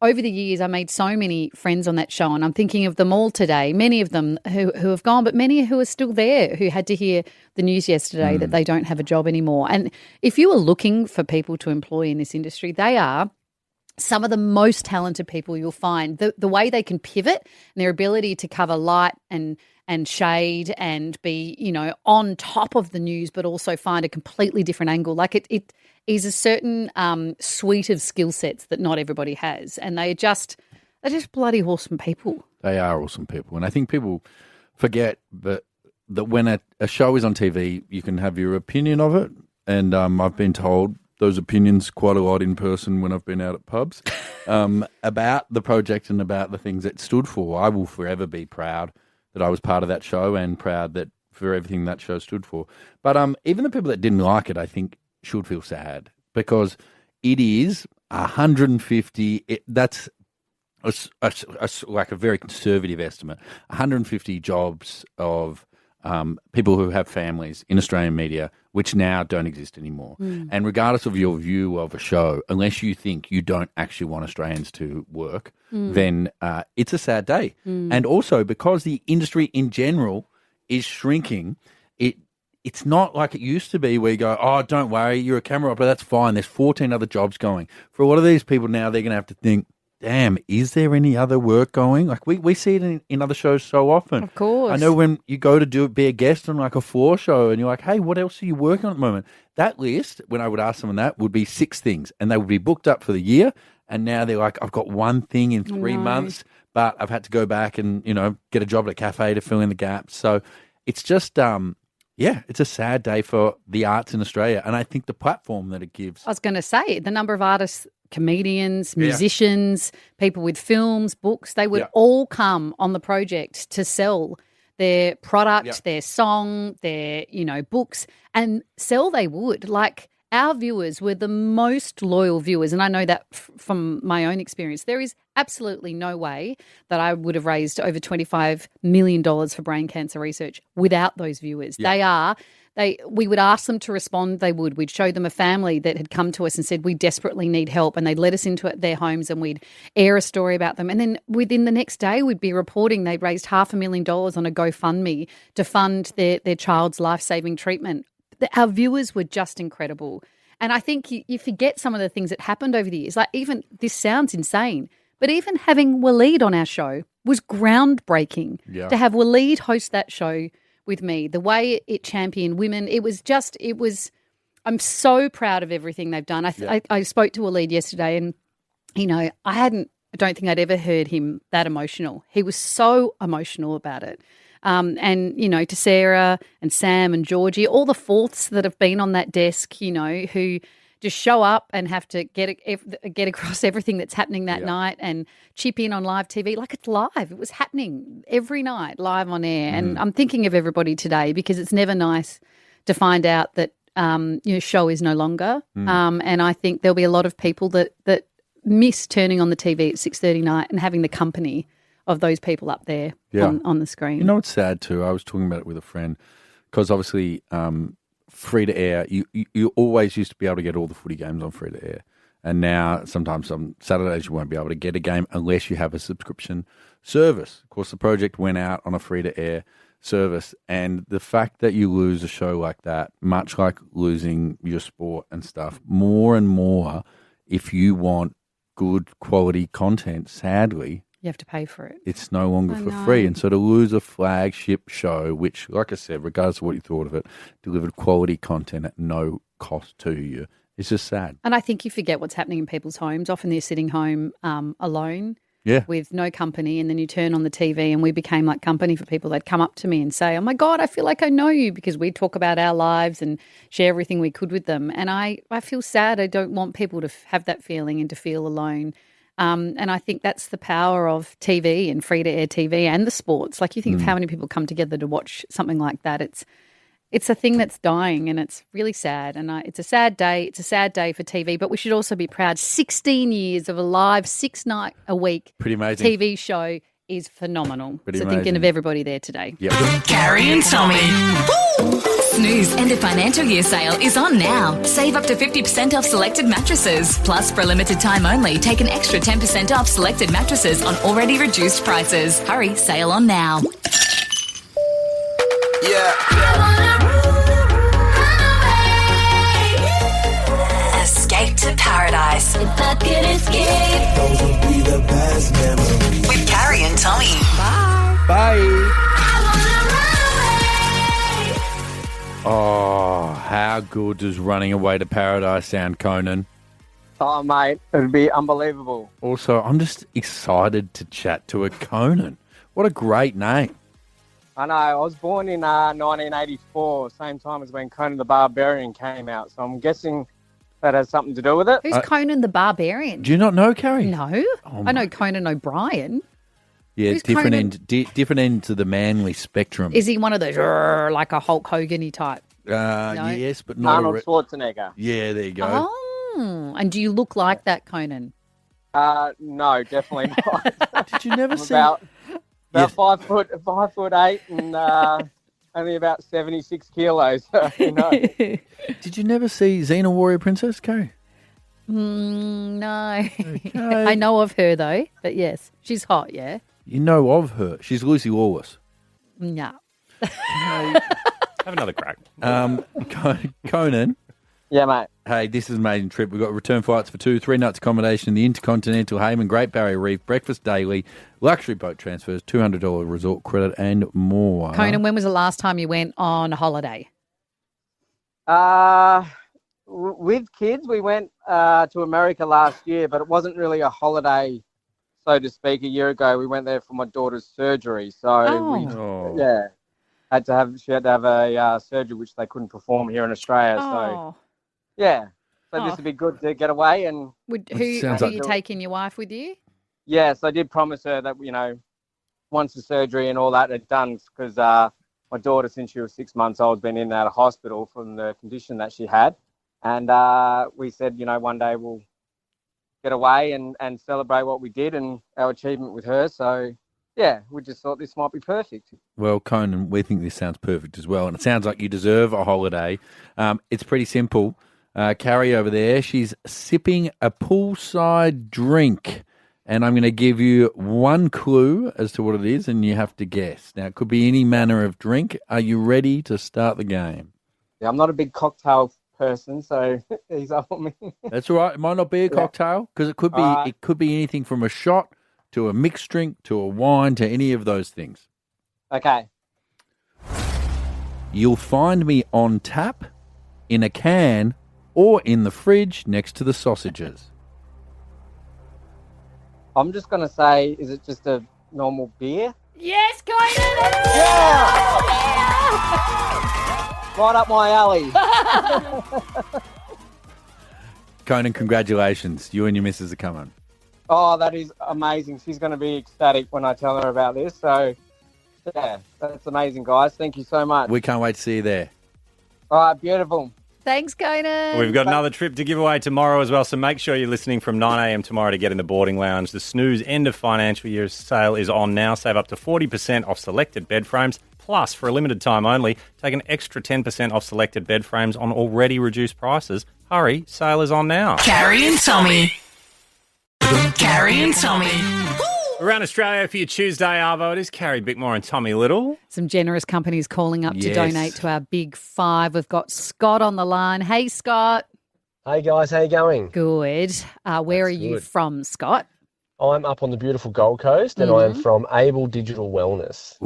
over the years, I made so many friends on that show, and I'm thinking of them all today, many of them who have gone, but many who are still there, who had to hear the news yesterday that they don't have a job anymore. And if you are looking for people to employ in this industry, they are some of the most talented people you'll find. The way they can pivot and their ability to cover light and shade and be, you know, on top of the news, but also find a completely different angle. Like it is a certain suite of skill sets that not everybody has, and they're just bloody awesome people. They are awesome people, and I think people forget that when a show is on TV, you can have your opinion of it, and I've been told those opinions quite a lot in person when I've been out at pubs about the project and about the things it stood for. I will forever be proud that I was part of that show and proud that for everything that show stood for. But even the people that didn't like it, I think, should feel sad, because it is 150. That's like a very conservative estimate. 150 jobs of people who have families in Australian media, which now don't exist anymore. And regardless of your view of a show, unless you think you don't actually want Australians to work, then it's a sad day. And also because the industry in general is shrinking, it's not like it used to be where you go, oh, don't worry, you're a camera operator, that's fine. There's 14 other jobs going. For a lot of these people now, they're going to have to think, damn, is there any other work going? Like we see it in other shows so often. Of course. I know when you go to be a guest on like a 4 show and you're like, hey, what else are you working on at the moment? That list, when I would ask someone that, would be 6 things and they would be booked up for the year. And now they're like, I've got one thing in 3 months, but I've had to go back and, get a job at a cafe to fill in the gaps. So it's just, it's a sad day for the arts in Australia. And I think the platform that it gives. I was going to say, the number of artists, comedians, musicians, people with films, books, they would all come on the project to sell their product, their song, their, books, and sell they would. Like our viewers were the most loyal viewers. And I know that from my own experience. There is absolutely no way that I would have raised over $25 million for brain cancer research without those viewers. We would ask them to respond. They would. We'd show them a family that had come to us and said, we desperately need help. And they'd let us into their homes and we'd air a story about them. And then within the next day, we'd be reporting they'd raised $500,000 on a GoFundMe to fund their child's life-saving treatment. Our viewers were just incredible. And I think you forget some of the things that happened over the years. Like even, this sounds insane, but even having Waleed on our show was groundbreaking. To have Waleed host that show with me, the way it championed women, I'm so proud of everything they've done. I spoke to Waleed yesterday and, I don't think I'd ever heard him that emotional. He was so emotional about it. And, to Sarah and Sam and Georgie, all the fourths that have been on that desk, who just show up and have to get across everything that's happening that night and chip in on live TV. Like it's live. It was happening every night live on air. And I'm thinking of everybody today because it's never nice to find out that, show is no longer. And I think there'll be a lot of people that miss turning on the TV at 6:30 night and having the company of those people up there on the screen. It's sad too. I was talking about it with a friend because obviously free to air, you always used to be able to get all the footy games on free to air. And now sometimes on Saturdays you won't be able to get a game unless you have a subscription service. Of course, the project went out on a free to air service. And the fact that you lose a show like that, much like losing your sport and stuff, more and more, if you want good quality content, sadly, you have to pay for it. It's no longer for free. And so to lose a flagship show, which, like I said, regardless of what you thought of it, delivered quality content at no cost to you, it's just sad. And I think you forget what's happening in people's homes. Often they're sitting home alone with no company, and then you turn on the TV and we became like company for people. They'd come up to me and say, oh, my God, I feel like I know you, because we talk about our lives and share everything we could with them. And I feel sad. I don't want people to have that feeling and to feel alone. And I think that's the power of TV and free-to-air TV and the sports. Like you think of how many people come together to watch something like that. It's a thing that's dying and it's really sad. And it's a sad day. It's a sad day for TV, but we should also be proud. 16 years of a live 6-night-a-week TV show is phenomenal. Thinking of everybody there today. Carrie and Tommy. Snooze end of financial year sale is on now. Save up to 50% off selected mattresses. Plus, for a limited time only, take an extra 10% off selected mattresses on already reduced prices. Hurry, sale on now. Escape to paradise. If I could escape, those would be the best memories. With Carrie and Tommy. Bye. Oh, how good does Running Away to Paradise sound, Conan? Oh, mate, it'd be unbelievable. Also, I'm just excited to chat to a Conan. What a great name. I know. I was born in 1984, same time as when Conan the Barbarian came out, so I'm guessing that has something to do with it. Who's Conan the Barbarian? Do you not know, Carrie? No. I know Conan O'Brien. Yeah, Who's different Conan? different end to the manly spectrum. Is he one of those, like a Hulk Hogan-y type? No? Yes, but not Arnold Schwarzenegger. Yeah, there you go. Oh, and do you look like that, Conan? No, definitely not. Did you never see? About 5'8" and only about 76 kilos. So, you know. Did you never see Xena Warrior Princess, Carrie? No. I know of her, though. But yes, she's hot, yeah? You know of her. She's Lucy Lawless. No. Have another crack. Conan. Yeah, mate. Hey, this is an amazing trip. We've got return flights for 2, 3 nights accommodation, the Intercontinental Hayman, Great Barrier Reef, breakfast daily, luxury boat transfers, $200 resort credit, and more. Conan, when was the last time you went on holiday? With kids, we went to America last year, but it wasn't really a holiday, so to speak. A year ago, we went there for my daughter's surgery. So she had to have a surgery which they couldn't perform here in Australia. So yeah, so this would be good to get away. And Who are you taking your wife with you? Yes, I did promise her that, you know, once the surgery and all that had done, because my daughter, since she was 6 months old, has been in and out of hospital from the condition that she had. And we said, you know, one day we'll get away and celebrate what we did and our achievement with her. So, yeah, we just thought this might be perfect. Well, Conan, we think this sounds perfect as well. And it sounds like you deserve a holiday. It's pretty simple. Carrie over there, she's sipping a poolside drink. And I'm going to give you one clue as to what it is, and you have to guess. Now, it could be any manner of drink. Are you ready to start the game? Yeah, I'm not a big cocktail person, so he's up on me. That's all right. It might not be a cocktail because it could be. It could be anything from a shot to a mixed drink to a wine to any of those things. Okay. You'll find me on tap, in a can, or in the fridge next to the sausages. I'm just going to say, is it just a normal beer? Yes, Conan! Right up my alley. Conan, congratulations. You and your missus are coming. Oh, that is amazing. She's going to be ecstatic when I tell her about this. So, yeah, that's amazing, guys. Thank you so much. We can't wait to see you there. All right, beautiful. Thanks, Conan. We've got another trip to give away tomorrow as well, so make sure you're listening from 9 a.m. tomorrow to get in the boarding lounge. The Snooze end of financial year sale is on now. Save up to 40% off selected bed frames. Plus, for a limited time only, take an extra 10% off selected bed frames on already reduced prices. Hurry, sale is on now. Carrie and Tommy. Carrie and Tommy. Around Australia for your Tuesday, Arvo, it is Carrie, Bickmore and Tommy Little. Some generous companies calling up to donate to our Big Five. We've got Scott on the line. Hey, Scott. Hey, guys. How you going? Good. Where are you from, Scott? I'm up on the beautiful Gold Coast, and I am from Able Digital Wellness.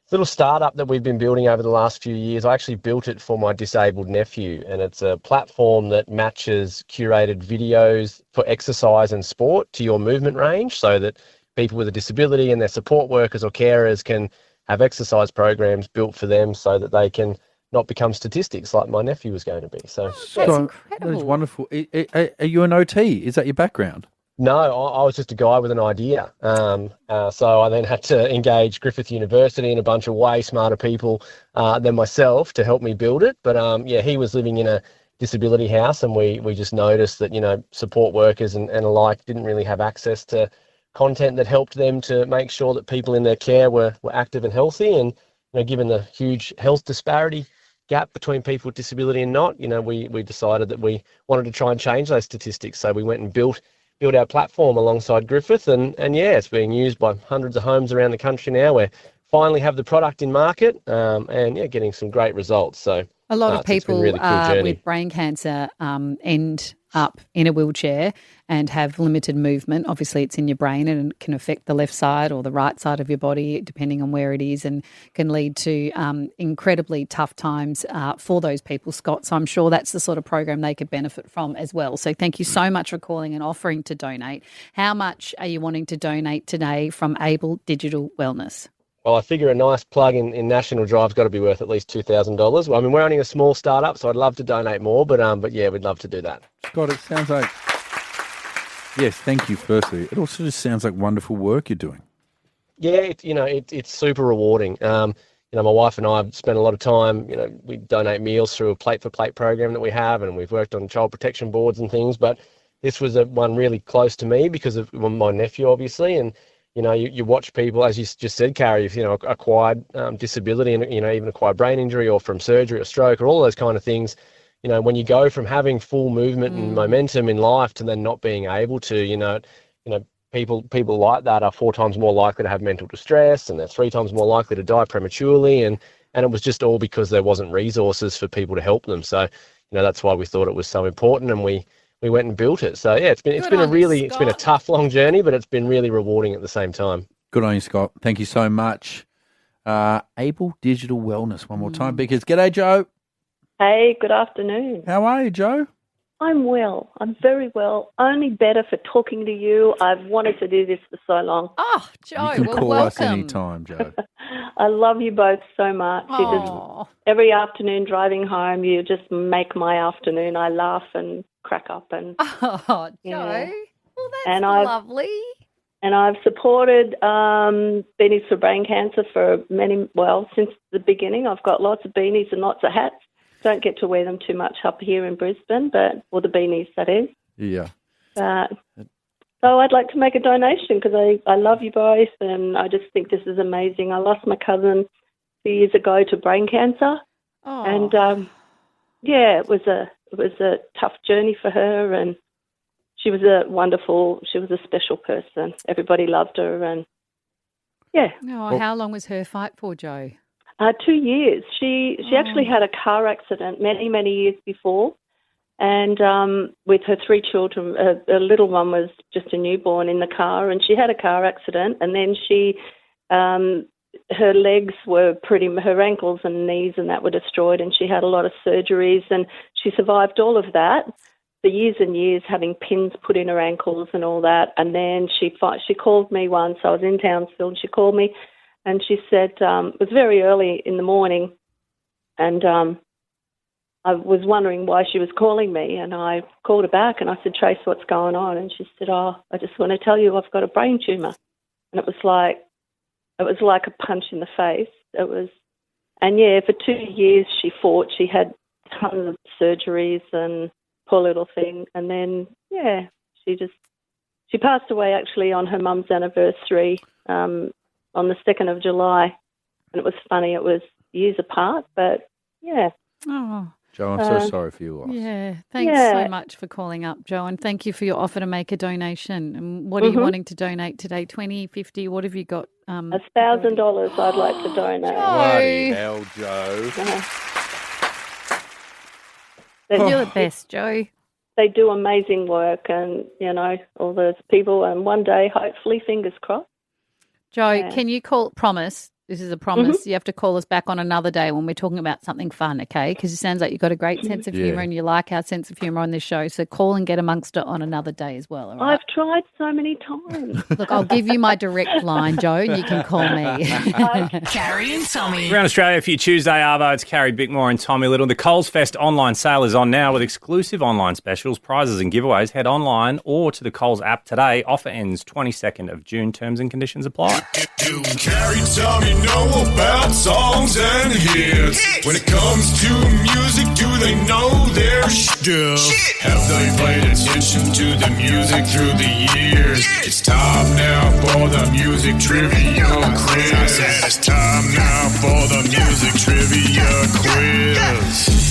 It's a little startup that we've been building over the last few years. I actually built it for my disabled nephew, and it's a platform that matches curated videos for exercise and sport to your movement range so that people with a disability and their support workers or carers can have exercise programs built for them so that they can not become statistics like my nephew was going to be. So that's incredible. That is wonderful. Are you an OT? Is that your background? No, I was just a guy with an idea. So I then had to engage Griffith University and a bunch of way smarter people than myself to help me build it. But he was living in a disability house, and we just noticed that, you know, support workers and alike didn't really have access to content that helped them to make sure that people in their care were active and healthy. And, you know, given the huge health disparity gap between people with disability and not, you know, we decided that we wanted to try and change those statistics. So we went and built our platform alongside Griffith, and it's being used by hundreds of homes around the country now. We finally have the product in market, and getting some great results. So a lot of people really cool with brain cancer end up in a wheelchair and have limited movement. Obviously, it's in your brain and it can affect the left side or the right side of your body, depending on where it is, and can lead to incredibly tough times for those people, Scott. So I'm sure that's the sort of program they could benefit from as well. So thank you so much for calling and offering to donate. How much are you wanting to donate today from Able Digital Wellness? Well, I figure a nice plug in National Drive's got to be worth at least $2,000. Well, I mean, we're only a small startup, so I'd love to donate more, but yeah, we'd love to do that. Scott, it sounds like... Yes, thank you, firstly. It also just sounds like wonderful work you're doing. Yeah, it's super rewarding. My wife and I have spent a lot of time, we donate meals through a Plate for Plate program that we have, and we've worked on child protection boards and things, but this was one really close to me because of my nephew, obviously, and you watch people, as you just said, Carrie, acquired disability and, even acquired brain injury or from surgery or stroke or all those kind of things. When you go from having full movement and momentum in life to then not being able to, people like that are 4 times more likely to have mental distress, and they're 3 times more likely to die prematurely. And it was just all because there wasn't resources for people to help them. So, that's why we thought it was so important, and we went and built it. So yeah, it's been a tough, long journey, but it's been really rewarding at the same time. Good on you, Scott. Thank you so much. Able Digital Wellness, one more time, because g'day, Joe. Hey, good afternoon. How are you, Joe? I'm well. I'm very well. Only better for talking to you. I've wanted to do this for so long. Oh, Joe, you can call us anytime, Joe. I love you both so much. Every afternoon driving home, you just make my afternoon. I laugh and crack up. And Joe. Yeah. Well, that's lovely. And I've supported Beanies for Brain Cancer for since the beginning. I've got lots of beanies and lots of hats. Don't get to wear them too much up here in Brisbane, or the beanies, that is. Yeah. So I'd like to make a donation because I love you both, and I just think this is amazing. I lost my cousin a few years ago to brain cancer, and it was a tough journey for her, and she was a special person. Everybody loved her, and yeah. Oh, how long was her fight for, Joe? 2 years. She actually had a car accident many, many years before, and with her 3 children, a little one was just a newborn in the car, and she had a car accident, and then her legs were her ankles and knees and that were destroyed, and she had a lot of surgeries, and she survived all of that for years and years, having pins put in her ankles and all that, and then she called me once. I was in Townsville, and she called me. And she said, it was very early in the morning, and I was wondering why she was calling me, and I called her back, and I said, Trace, what's going on? And she said, I just want to tell you I've got a brain tumour. And it was like a punch in the face. for 2 years she fought. She had tons of surgeries and poor little thing. And then, she passed away actually on her mum's anniversary, on the 2nd of July. And it was funny, it was years apart, but yeah. Oh, Joe, I'm so sorry for your loss. Yeah, thanks so much for calling up, Joe, and thank you for your offer to make a donation. And what are you wanting to donate today? 20, 50, what have you got? $1,000 I'd like to donate. Bloody hell, Joe. You're the best, Joe. They do amazing work, and, all those people, and one day, hopefully, fingers crossed. Joe, can you promise, this is a promise, you have to call us back on another day when we're talking about something fun, okay? Because it sounds like you've got a great sense of humour and you like our sense of humour on this show. So call and get amongst it on another day as well, all right? I've tried so many times. Look, I'll give you my direct line, Joe, and you can call me. Carrie and Tommy. Around Australia for your Tuesday Arvo, it's Carrie, Bickmore and Tommy Little. The Coles Fest online sale is on now with exclusive online specials, prizes and giveaways. Head online or to the Coles app today. Offer ends 22nd of June. Terms and conditions apply. Do Carrie, Tommy know about songs and hits? When it comes to music, do they know their stuff? Have they paid attention to the music through the years? It's time now for the music trivia quiz. I said it's time now for the music trivia quiz.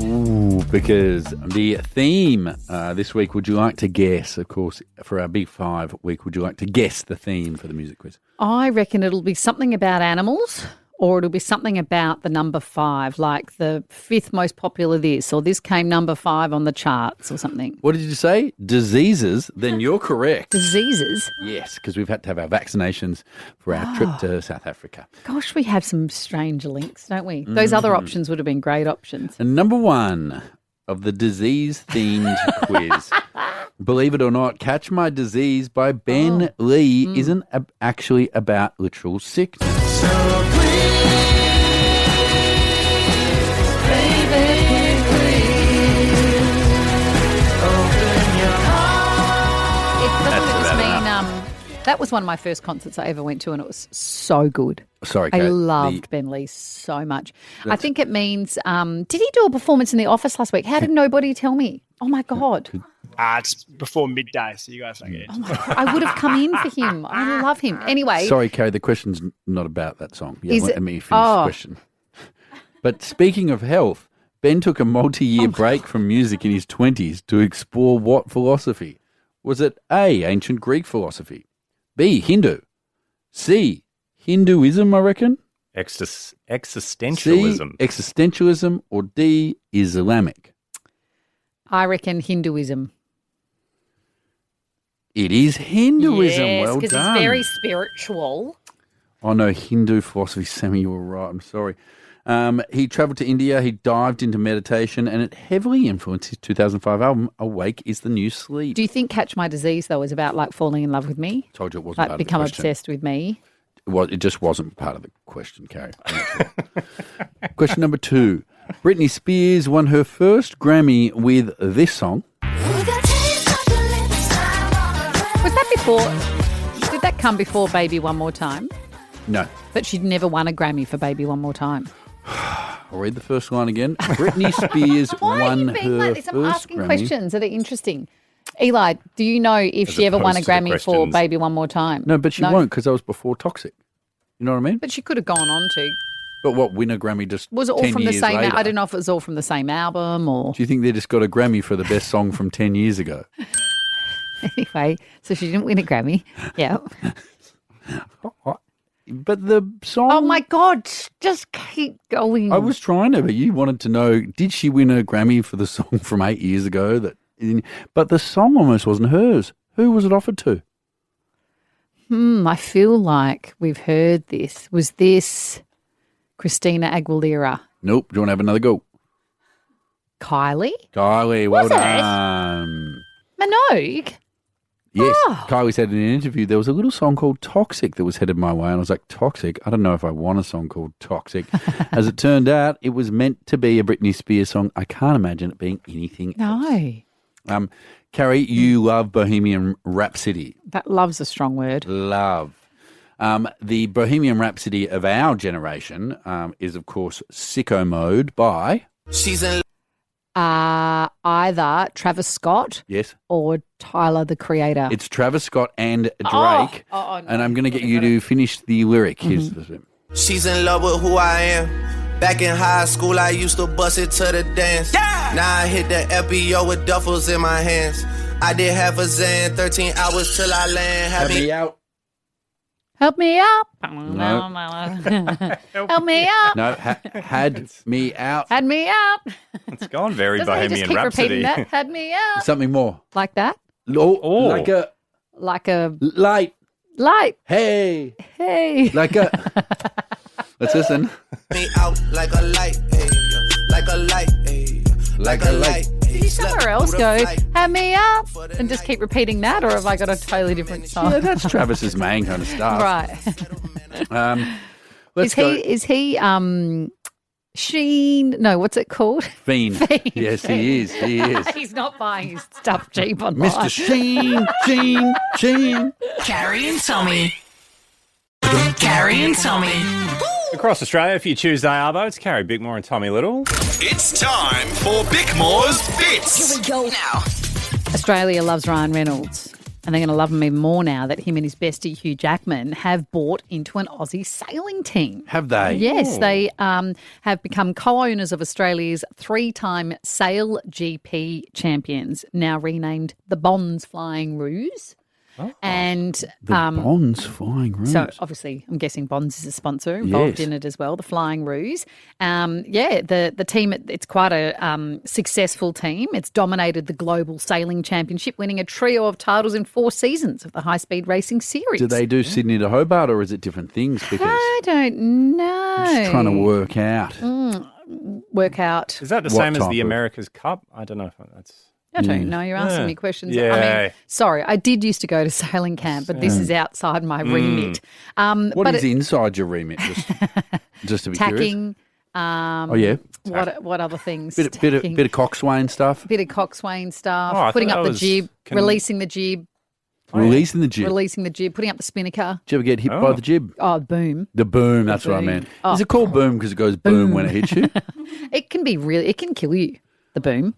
Ooh, because the theme this week, would you like to guess, of course, for our Big 5 week, would you like to guess the theme for the music quiz? I reckon it'll be something about animals, or it'll be something about the number 5, like the 5th most popular this, or this came number 5 on the charts or something. What did you say? Diseases? Then you're correct. Diseases? Yes, because we've had to have our vaccinations for our trip to South Africa. Gosh, we have some strange links, don't we? Those other options would have been great options. And number 1 of the disease-themed quiz, believe it or not, Catch My Disease by Ben Lee isn't actually about literal sickness. That was one of my first concerts I ever went to, and it was so good. Sorry, Kate, I loved Ben Lee so much. I think it means, did he do a performance in The Office last week? How did nobody tell me? Oh, my God. It's before midday, so you guys don't get it. Oh my God, I would have come in for him. I love him. Anyway. Sorry, Carrie, the question's not about that song. Yeah, Is let it- me finish the oh. question. But speaking of health, Ben took a multi-year break from music in his 20s to explore what philosophy? Was it A, ancient Greek philosophy, B, Hindu, C, Hinduism, I reckon, Existentialism. C, existentialism, or D, Islamic? I reckon Hinduism. It is Hinduism. Yes, Well because done. it's very spiritual. Oh, no, Hindu philosophy. Sammy, you were right. I'm sorry. He travelled to India. He dived into meditation, and it heavily influenced his 2005 album, Awake is the New Sleep. Do you think Catch My Disease, though, is about like falling in love with me? Told you it wasn't Like part of the become question. obsessed with me? It just wasn't part of the question, Carrie. I'm not sure. Question number 2. Britney Spears won her first Grammy with this song. Was that before? Did that come before Baby One More Time? No. But she'd never won a Grammy for Baby One More Time. I'll read the first line again. Britney Spears Why are won you being her like first this? I'm asking Grammy. questions that are interesting. Eli, do you know if As she ever won a opposed to the Grammy for questions. Baby One More Time? No, but she won't because that was before Toxic. You know what I mean? But she could have gone on to. But what, win a Grammy just Was it all 10 from the years same? later? I don't know if it was all from the same album or. Do you think they just got a Grammy for the best song from 10 years ago? Anyway, so she didn't win a Grammy. Yeah. But the song... Oh, my God. Just keep going. I was trying to, but you wanted to know, did she win a Grammy for the song from 8 years ago? But the song almost wasn't hers. Who was it offered to? I feel like we've heard this. Was this Christina Aguilera? Nope. Do you want to have another go? Kylie? Kylie, well Was it? done. Minogue? Yes, Oh. Kylie said in an interview there was a little song called Toxic that was headed my way, and I was like, Toxic? I don't know if I want a song called Toxic. As it turned out, it was meant to be a Britney Spears song. I can't imagine it being anything else. No. Carrie, you love Bohemian Rhapsody. That love's a strong word. Love. The Bohemian Rhapsody of our generation is, of course, Sicko Mode by... She's in... Either Travis Scott Yes. or Tyler, the Creator. It's Travis Scott and Drake. No. And I'm going to get you to finish the lyric. Here's the She's in love with who I am. Back in high school, I used to bust it to the dance. Now I hit the FBO with duffels in my hands. I did half a Zan, 13 hours till I land. Have me out. Help me out. No. Help me out. No, had me out. Had me out. It's gone very Doesn't he Bohemian just keep Rhapsody. repeating that? Had me out. Something more. Like that? Oh, like a... Like a... Light. Light. Hey. Hey. Like a... Let's listen. Me out like a light, hey, like a light, hey, like a light. Did you somewhere else go, have me up, and just keep repeating that, or have I got a totally different song? Yeah, that's Travis's main kind of stuff. Right. Let's Is he Sheen? No, what's it called? Fiend. Fiend. Yes, he is. He is. He's not buying his stuff cheap online. Mr. Sheen. Carrie and Tommy. Carrie and Tommy. Across Australia for your Tuesday Arvo, it's Carrie, Bickmore and Tommy Little. It's time for Bickmore's Bits. Here we go now. Australia loves Ryan Reynolds, and they're going to love him even more now that him and his bestie Hugh Jackman have bought into an Aussie sailing team. Have they? Yes, Oh. they have become co-owners of Australia's 3-time Sail GP champions, now renamed the Bonds Flying Ruse. And The Bonds Flying Ruse. so obviously, I'm guessing Bonds is a sponsor involved Yes. in it as well. The Flying Ruse, the team. It's quite a successful team. It's dominated the Global Sailing Championship, winning a trio of titles in 4 seasons of the high speed racing series. Do they do Sydney to Hobart or is it different things? Because I don't know. I'm just trying to work out. Work out. Is that the What same as type the of- America's Cup? I don't know if that's... I don't know. You're asking me questions. I Yeah. mean, sorry, I did used to go to sailing camp, but this is outside my remit. What but is inside your remit? Just to be curious. tacking? Oh, yeah. What other things? Bit Tacking. of coxswain stuff. Bit of coxswain stuff, Oh, I putting thought up that the was jib, releasing the jib, Releasing the jib. releasing the jib, putting up the spinnaker. Did you ever get hit by the jib? Oh, boom. The boom, that's what I boom. meant. Oh. Is it called boom because it goes boom when it hits you? It can be it can kill you, the boom.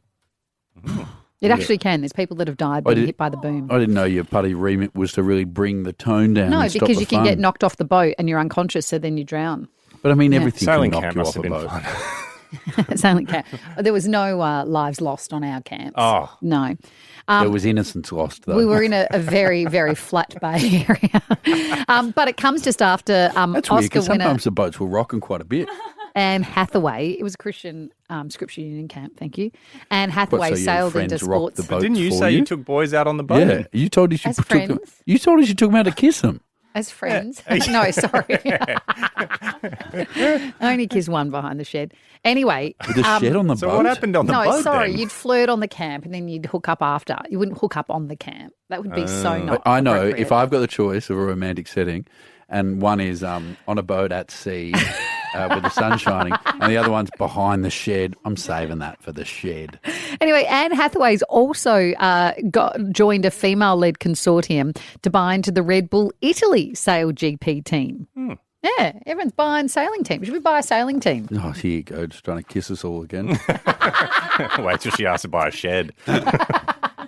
It actually can. There's people that have died being hit by the boom. I didn't know your bloody remit was to really bring the tone down. No, and stop because the you can fun. get knocked off the boat and you're unconscious, so then you drown. But I mean, Yeah. everything Sailing can knock camp you must off a have been boat. fun. It's only camp. There was no lives lost on our camps. Oh. No. There was innocence lost, though. We were in a very, very flat bay area. But it comes just after That's weird, Oscar because winner sometimes the boats were rocking quite a bit. Anne Hathaway. It was a Christian Scripture Union camp, thank you. Anne Hathaway so your sailed into friends rocked sports. the boat Didn't you for say you took boys out on the boat? Yeah, you told us you As took them. friends? You told us you took them out to kiss them. As friends? No, sorry. I only kissed one behind the shed. Anyway. With a shed on the So boat? what happened on the boat? No, sorry. then? You'd flirt on the camp and then you'd hook up after. You wouldn't hook up on the camp. That would be so not I know. appropriate. If I've got the choice of a romantic setting, and one is on a boat at sea with the sun shining, and the other one's behind the shed, I'm saving that for the shed. Anyway, Anne Hathaway's also joined a female-led consortium to buy into the Red Bull Italy Sail GP team. Yeah, everyone's buying sailing teams. Should we buy a sailing team? Oh, here you go, just trying to kiss us all again. Wait till she asks to buy a shed.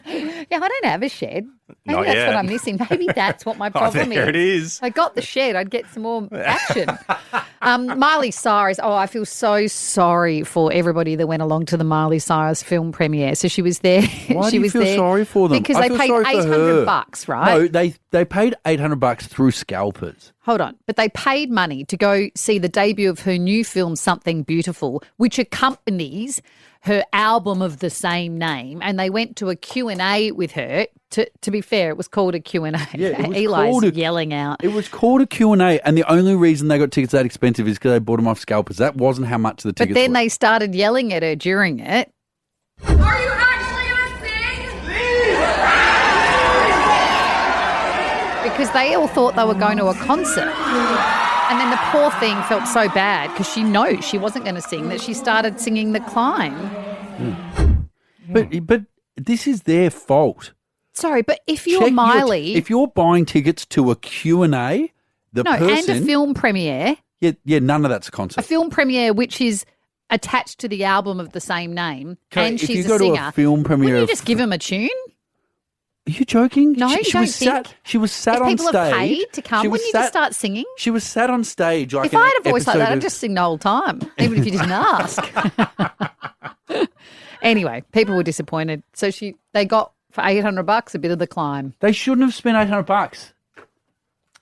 Yeah, I don't have a shed. Maybe Not that's yet. what I'm missing. Maybe that's what my problem there it is. I got the shed. I'd get some more action. Miley Cyrus. Oh, I feel so sorry for everybody that went along to the Miley Cyrus film premiere. So she was there. Why she do you was feel there sorry for them? because I they feel paid sorry for her. $800, right? No, they paid $800 through scalpers. Hold on. But they paid money to go see the debut of her new film, Something Beautiful, which accompanies her album of the same name. And they went to a Q&A with her. To be fair, it was called a Q&A. Yeah, it was Eli's called a- yelling out. It was called a Q&A, and the only reason they got tickets that expensive is because they bought them off scalpers. That wasn't how much the But tickets then were. they started yelling at her during it. Are you actually gonna sing? Because they all thought they were going to a concert. And then the poor thing felt so bad because she knows she wasn't going to sing that she started singing The Climb. But this is their fault. Sorry, but if you're Check Miley... if you're buying tickets to a Q&A, the no, person... and a film premiere. Yeah, none of that's a concert. A film premiere which is attached to the album of the same name, Okay, and if she's you go a to singer. a film premiere Wouldn't of- you just give him a tune? Are you joking? No, you she don't was think? sat. She was sat If on people stage. have paid to come, She was wouldn't you just sat- start singing? She was sat on stage like If I had a voice like that, episode I'd just sing the whole time, even if you didn't ask. Anyway, people were disappointed. So they got for $800 a bit of The Climb. They shouldn't have spent $800.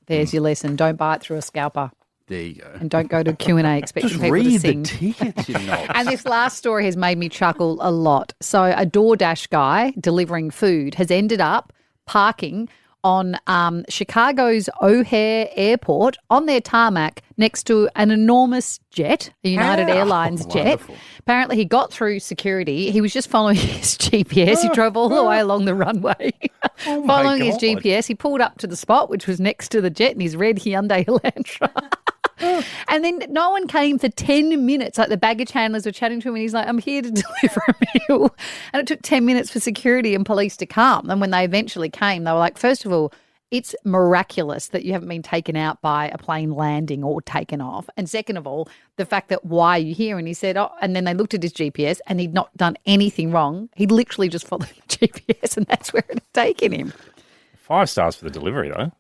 There's your lesson. Don't buy it through a scalper. There you go. And don't go to Q&A expecting Just people to read sing. the tickets, you know. And this last story has made me chuckle a lot. So a DoorDash guy delivering food has ended up parking on Chicago's O'Hare Airport on their tarmac next to an enormous jet, a United Airlines jet. Wonderful. Apparently he got through security. He was just following his GPS. He drove all the way along the runway. Following his GPS, he pulled up to the spot, which was next to the jet in his red Hyundai Elantra. And then no one came for 10 minutes. Like the baggage handlers were chatting to him and he's like, I'm here to deliver a meal. And it took 10 minutes for security and police to come. And when they eventually came, they were like, first of all, it's miraculous that you haven't been taken out by a plane landing or taken off. And second of all, the fact that why are you here? And he said, oh, and then they looked at his GPS and he'd not done anything wrong. He'd literally just followed the GPS and that's where it had taken him. 5 stars for the delivery, though.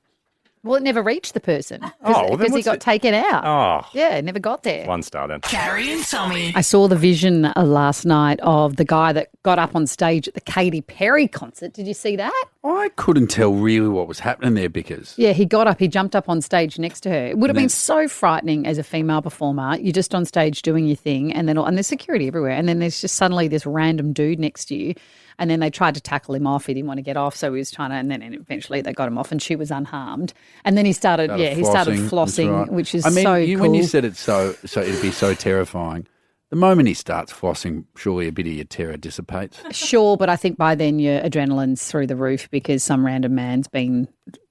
Well, it never reached the person Oh, well, then because he what's got it- taken out. Oh. Yeah, it never got there. 1 star then. Carrie and Tommy. I saw the vision last night of the guy that got up on stage at the Katy Perry concert. Did you see that? I couldn't tell really what was happening there because Yeah, he got up, he jumped up on stage next to her. It would have been so frightening as a female performer. You're just on stage doing your thing and there's security everywhere. And then there's just suddenly this random dude next to you. And then they tried to tackle him off. He didn't want to get off, so he was trying to, and then eventually they got him off and she was unharmed. And then he started flossing, that's right. which is I mean, so cool. when you said it so it'd be so terrifying, the moment he starts flossing, surely a bit of your terror dissipates. Sure, but I think by then your adrenaline's through the roof because some random man's been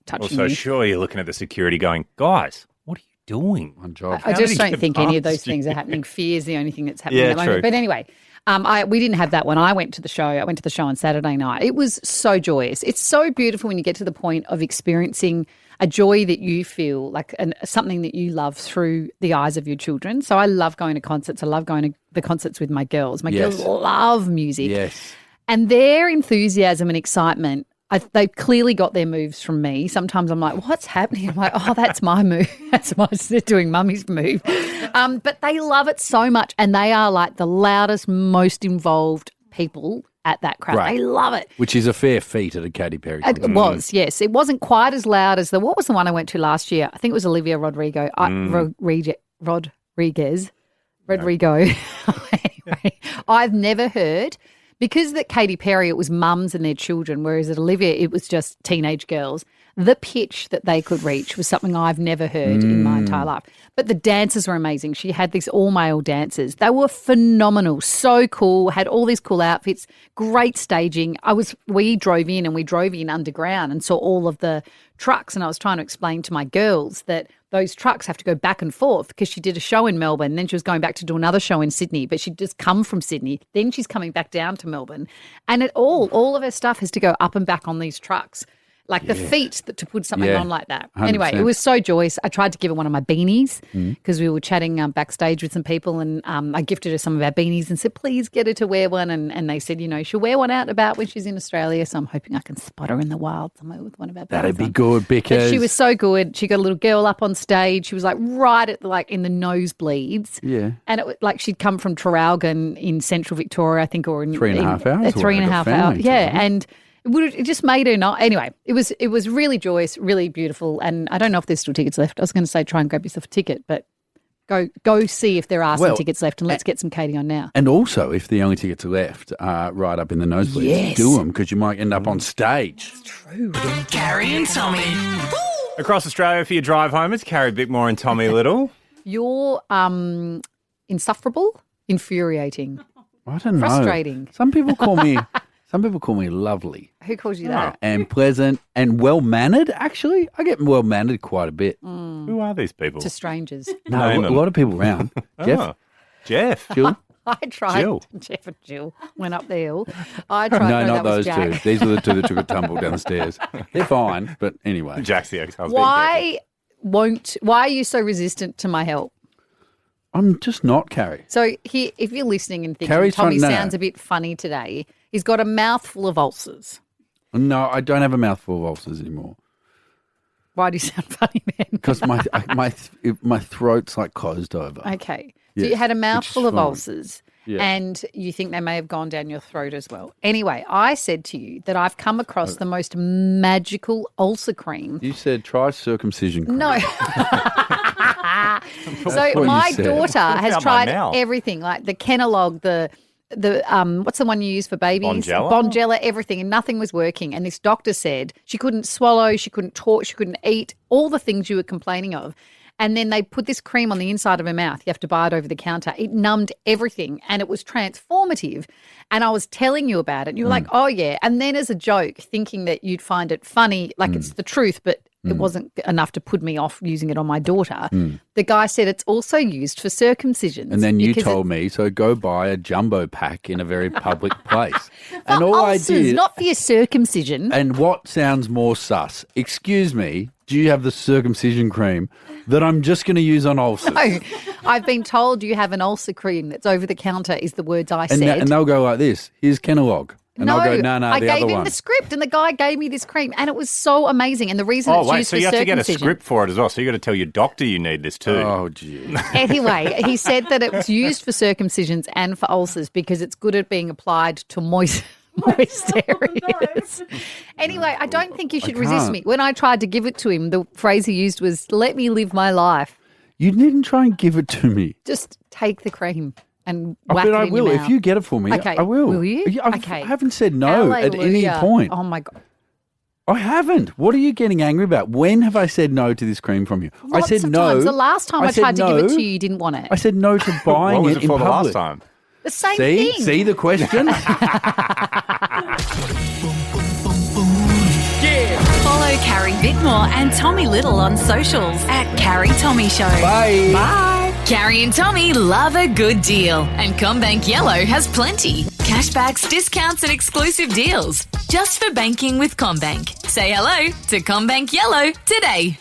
touching Also, you. sure, you're looking at the security going, guys, what are you doing? One job. I just don't think any of those things are happening. Fear is the only thing that's happening Yeah, at the moment. true. But anyway, we didn't have that when I went to the show. I went to the show on Saturday night. It was so joyous. It's so beautiful when you get to the point of experiencing a joy that you feel like something that you love through the eyes of your children. So I love going to concerts. I love going to the concerts with my girls. My Yes. girls love music. Yes. And their enthusiasm and excitement, they clearly got their moves from me. Sometimes I'm like, what's happening? I'm like, oh, that's my move. That's they're doing mummy's move. But they love it so much, and they are like the loudest, most involved people at that crowd. Right. They love it. Which is a fair feat at a Katy Perry It concert. was, yes. It wasn't quite as loud as what was the one I went to last year? I think it was Olivia Rodrigo. Rodrigo. Anyway, I've never heard, because at Katy Perry it was mums and their children, whereas at Olivia it was just teenage girls. The pitch that they could reach was something I've never heard in my entire life. But the dancers were amazing. She had these all-male dancers. They were phenomenal, so cool, had all these cool outfits, great staging. We drove in underground and saw all of the trucks, and I was trying to explain to my girls that those trucks have to go back and forth because she did a show in Melbourne, then she was going back to do another show in Sydney, but she'd just come from Sydney, then she's coming back down to Melbourne, and all of her stuff has to go up and back on these trucks. Like the feet to put something on like that. 100%. Anyway, it was so joyous. I tried to give her one of my beanies because we were chatting backstage with some people, and I gifted her some of our beanies and said, please get her to wear one. And they said, she'll wear one out and about when she's in Australia. So I'm hoping I can spot her in the wild somewhere with one of our beanies. That'd be good because But she was so good. She got a little girl up on stage. She was like right at in the nosebleeds. Yeah. And it was like she'd come from Traralgon in central Victoria, I think, or in 3.5 hours. 3.5 hours. Yeah. And it just made her not. Anyway, it was really joyous, really beautiful, and I don't know if there's still tickets left. I was going to say try and grab yourself a ticket, but go see if there are some tickets left, and let's get some Katy on now. And also, if the only tickets are left are right up in the nosebleeds, do them because you might end up on stage. It's true. Carrie and Tommy. Across Australia for your drive home, it's Carrie, Bickmore and Tommy Little. You're insufferable, infuriating. I don't know. Frustrating. Some people call me lovely. Who calls you that? And pleasant and well-mannered, actually. I get well-mannered quite a bit. Who are these people? To strangers. No, a lot of people around. Jeff. Jill. I tried. Jill. Jeff and Jill went up the hill. I tried. No, not that was those two. Jack. These are the two that took a tumble down the stairs. They're fine, but anyway. Jack's the ex-husband. Why are you so resistant to my help? I'm just not, Carrie. So here, if you're listening and thinking Carrie's Tommy trying- no. sounds a bit funny today, he's got a mouthful of ulcers. No, I don't have a mouthful of ulcers anymore. Why do you sound funny then? Because my throat's like closed over. Okay. So Yes, you had a which is mouthful of fine. ulcers Yeah. and you think they may have gone down your throat as well. Anyway, I said to you that I've come across the most magical ulcer cream. You said try circumcision cream. No. what So you my said. daughter has out my tried mouth. everything, like the Kenalog, the what's the one you use for babies? Bonjela? Bonjela, everything, and nothing was working. And this doctor said she couldn't swallow, she couldn't talk, she couldn't eat, all the things you were complaining of. And then they put this cream on the inside of her mouth. You have to buy it over the counter. It numbed everything and it was transformative. And I was telling you about it. And you were like, oh, yeah. And then as a joke, thinking that you'd find it funny, like it's the truth, but it wasn't enough to put me off using it on my daughter. The guy said it's also used for circumcisions. And then you because told me, so go buy a jumbo pack in a very public place. And for all ulcers, I did, not for your circumcision. and what sounds more sus? Excuse me, do you have the circumcision cream that I'm just going to use on ulcers? No, I've been told you have an ulcer cream that's over the counter is the words I said. And they'll go like this, here's Kenalog. And no, I'll go, no, I the gave other him one. the script and the guy gave me this cream and it was so amazing. And the reason Oh, it's wait, used so for you have to get a circumcision. script for it as well. So you got to tell your doctor you need this too. Oh, gee. Anyway, he said that it was used for circumcisions and for ulcers because it's good at being applied to moist areas. Anyway, I don't think you should resist can't. me. When I tried to give it to him, the phrase he used was, let me live my life. You needn't try and give it to me. Just take the cream and I whack bet it I in your will. mouth. If you get it for me, Okay, I will. will you? I Okay. haven't said no at any Hallelujah. point. Oh, my God. I haven't. What are you getting angry about? When have I said no to this cream from you? Lots I said of no. times. The last time I said tried to give it no. to you, you didn't want it. I said no to buying What was it it in for the public. last time? The same See? thing. See the question? Follow Carrie Bickmore and Tommy Little on socials at Carrie Tommy Show. Bye. Bye. Carrie and Tommy love a good deal, and CommBank Yellow has plenty. Cashbacks, discounts, and exclusive deals. Just for banking with CommBank. Say hello to CommBank Yellow today.